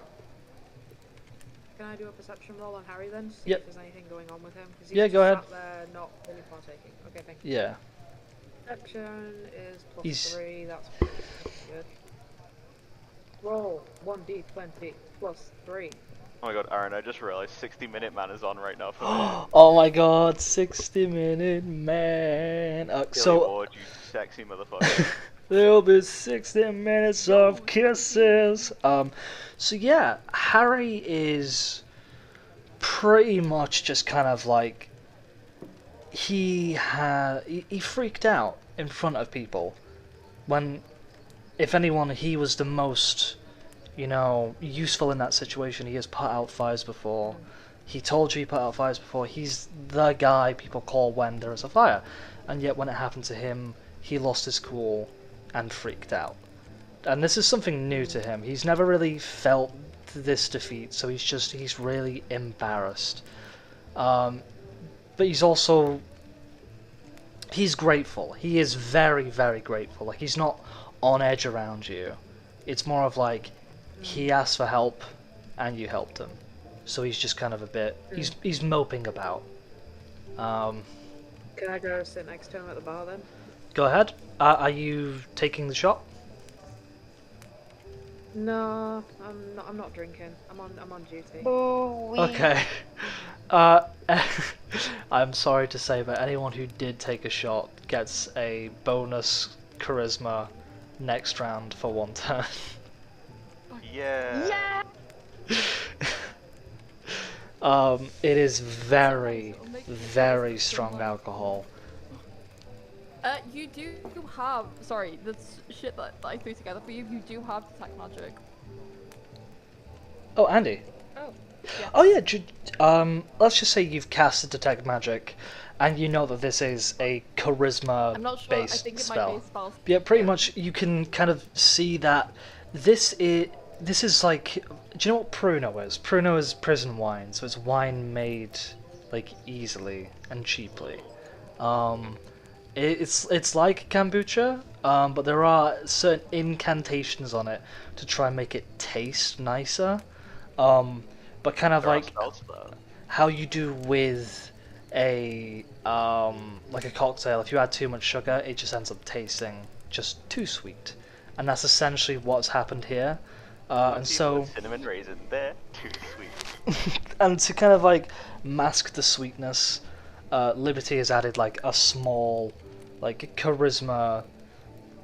Can I do a perception roll on Harry then? See Yep. if there's anything going on with him? 'Cause he's Yeah, just go ahead. Sat there not really partaking. Okay, thank you. Yeah. Perception is plus He's- 3, that's good. Roll 1d20 plus 3. Oh my god, Aaron, I just realized 60-minute man is on right now for me. Oh my god, 60-minute man. Kill So your ward, you sexy motherfucker. there'll be 60 minutes of kisses. So yeah, Harry is pretty much just kind of like he freaked out in front of people when, if anyone, he was the most, useful in that situation. He has put out fires before. He told you he put out fires before. He's the guy people call when there is a fire, and yet when it happened to him, he lost his cool and freaked out. And this is something new to him. He's never really felt this defeat, so he's really embarrassed. But he's grateful. He is very, very grateful. Like, he's not on edge around you. It's more of like, he asked for help, and you helped him. So he's just kind of a bit, he's moping about. Can I go sit next to him at the bar then? Go ahead. Are you taking the shot? No, I'm not drinking. I'm on duty. Ooh, Okay. I'm sorry to say, but anyone who did take a shot gets a bonus charisma next round for 1 turn. Yeah. Yeah. It is very, very strong alcohol. You do have, sorry, this shit that I threw together for you, you do have detect magic. Oh, Andy. Oh. Yeah. Oh yeah. Let's just say you've casted detect magic, and you know that this is a charisma I'm not sure, I based think it might spell. be a spell. Yeah, pretty much. You can kind of see that this is like. Do you know what Pruno is? Pruno is prison wine, so it's wine made like easily and cheaply. It's like kombucha, but there are certain incantations on it to try and make it taste nicer. But kind of There are like spells for that. how you do with a like a cocktail. If you add too much sugar, it just ends up tasting just too sweet, and that's essentially what's happened here. And so, cinnamon raisin there, too sweet. and to kind of like mask the sweetness, Liberty has added like a small, like charisma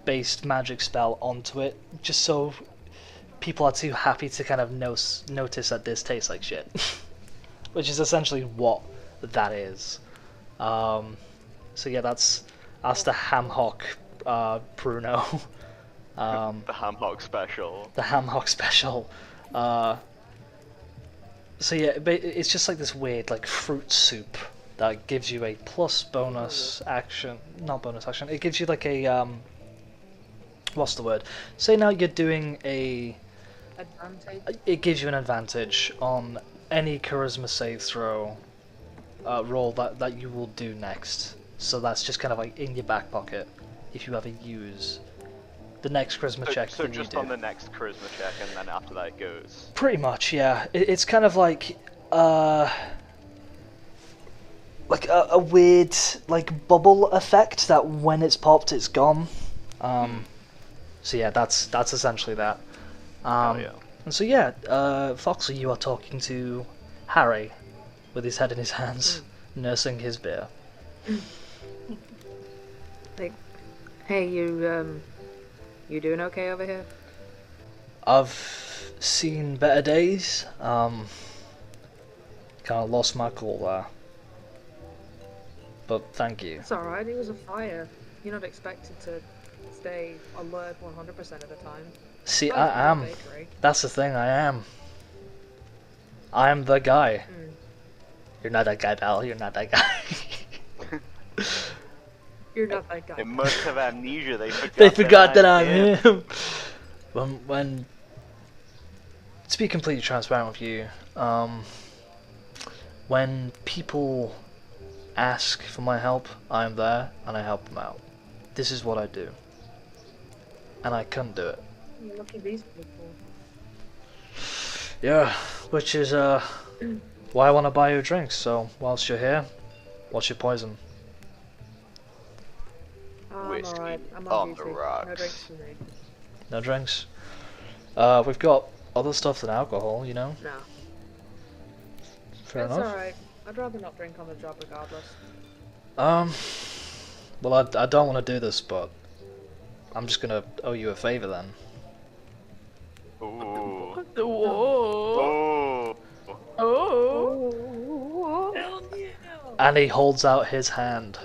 based magic spell onto it, just so people are too happy to kind of notice that this tastes like shit. Which is essentially what that is. So yeah, that's the ham hock Pruno. The ham hock special. The ham hock special. So yeah, it's just like this weird like fruit soup that gives you a plus bonus action. Not bonus action. It gives you like a what's the word? Say now you're doing a. Advantage. It gives you an advantage on any charisma save throw roll that you will do next. So that's just kind of like in your back pocket if you ever use the next charisma check So that you just do. on the next charisma check, and then after that it goes. Pretty much, yeah. It's kind of like a weird like bubble effect that when it's popped, it's gone. So yeah, that's essentially that. Hell yeah. And so yeah, Foxley, you are talking to Harry with his head in his hands, nursing his beer. Like, hey, you doing okay over here? I've seen better days. Kind of lost my cool there. But thank you. It's alright, it was a fire. You're not expected to stay alert 100% of the time. See, Well, I am. bakery. That's the thing, I am. I am the guy. You're not that guy, pal. You're not that guy. You're not that guy. They must have amnesia. They forgot. They forgot that I'm him. him. When to be completely transparent with you, when people ask for my help, I am there and I help them out. This is what I do, and I couldn't do it. You lucky these people. Yeah, which is why I want to buy you a drink. So whilst you're here, what's your poison? I'm Whiskey alright. I'm on on the duty. rocks. No drinks for me. No drinks. We've got other stuff than alcohol, you know. No. Fair It's enough. alright. I'd rather not drink on the job regardless. Well, I don't want to do this, but I'm just gonna owe you a favor then. Ooh. Whoa. Oh. Oh. And he holds out his hand.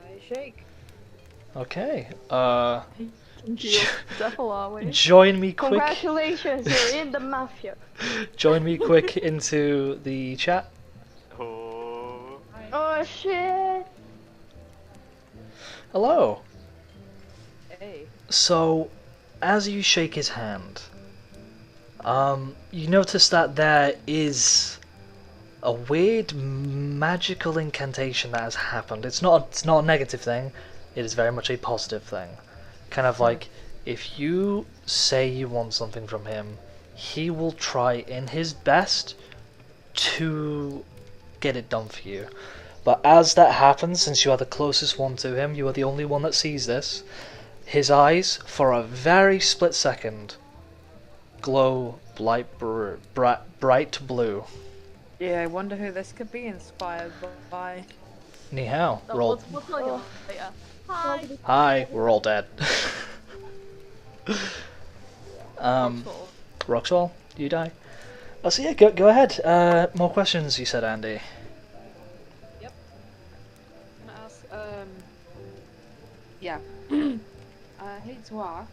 I shake. Okay. Devil, are we? Join me quick. Congratulations, you're in the mafia. Join me quick into the chat. Oh. Oh shit. Hello. Hey. So, as you shake his hand, you notice that there is a weird magical incantation that has happened. It's not a negative thing. It is very much a positive thing. Kind of like if you say you want something from him, he will try in his best to get it done for you. But as that happens, since you are the closest one to him, you are the only one that sees this. His eyes, for a very split second, glow bright blue. Yeah, I wonder who this could be inspired by. Ni hao. Oh, We're all... we'll tell you later. Hi. Hi, we're all dead. Foxhole. Roxwell, you die? Oh, so yeah, go ahead. More questions, you said, Andy. Yep. I'm gonna ask, yeah. I hate to ask,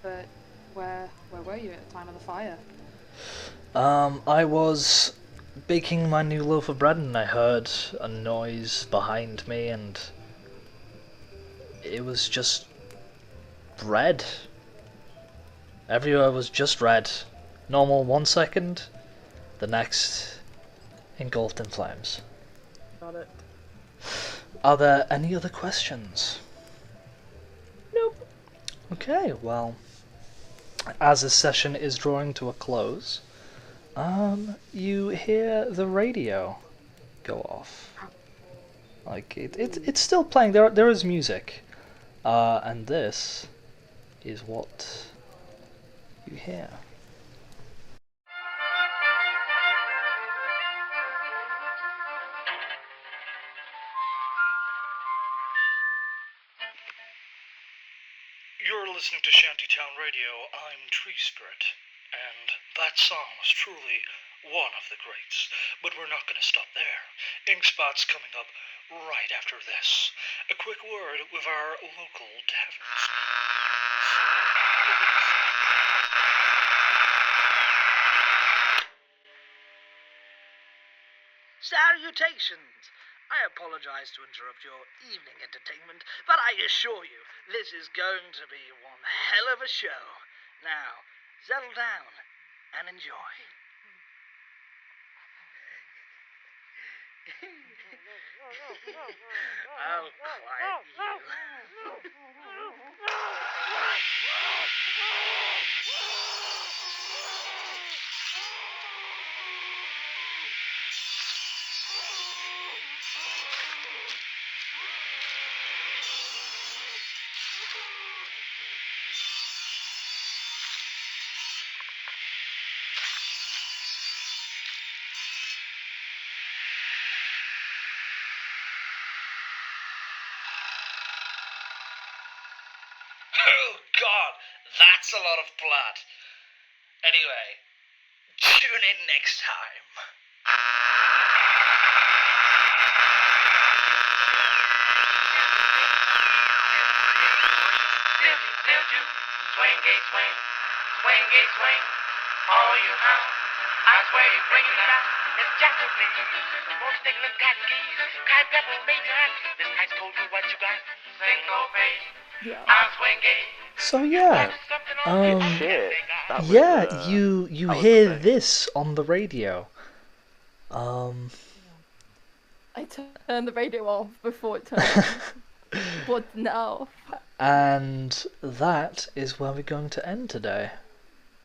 but where were you at the time of the fire? I was baking my new loaf of bread and I heard a noise behind me and it was just red. Everywhere was just red. Normal 1 second, the next engulfed in flames. Got it. Are there any other questions? Nope. Okay, well, as this session is drawing to a close, you hear the radio go off. Like it's still playing. There is music, and this is what you hear. You're listening to Shantytown Radio. I'm Tree Spirit, and that song was truly one of the greats. But we're not going to stop there. Inkspot's coming up right after this. A quick word with our local taverns. Salutations! I apologize to interrupt your evening entertainment, but I assure you, this is going to be one hell of a show. Now, settle down and enjoy. I'll quiet you. Oh God, that's a lot of blood. Anyway, tune in next time. Swing gate swing, swing gate swing, all you hounds, I swear you bring it out. It's Jack to be, most England cotton geese, kind pepper made your hat. This ice cold for what you got, single face, I swing gate. So yeah, Shit. That was, yeah, you that was hear the thing. this on the radio. I turned the radio off before it turned on. But now. And that is where we're going to end today.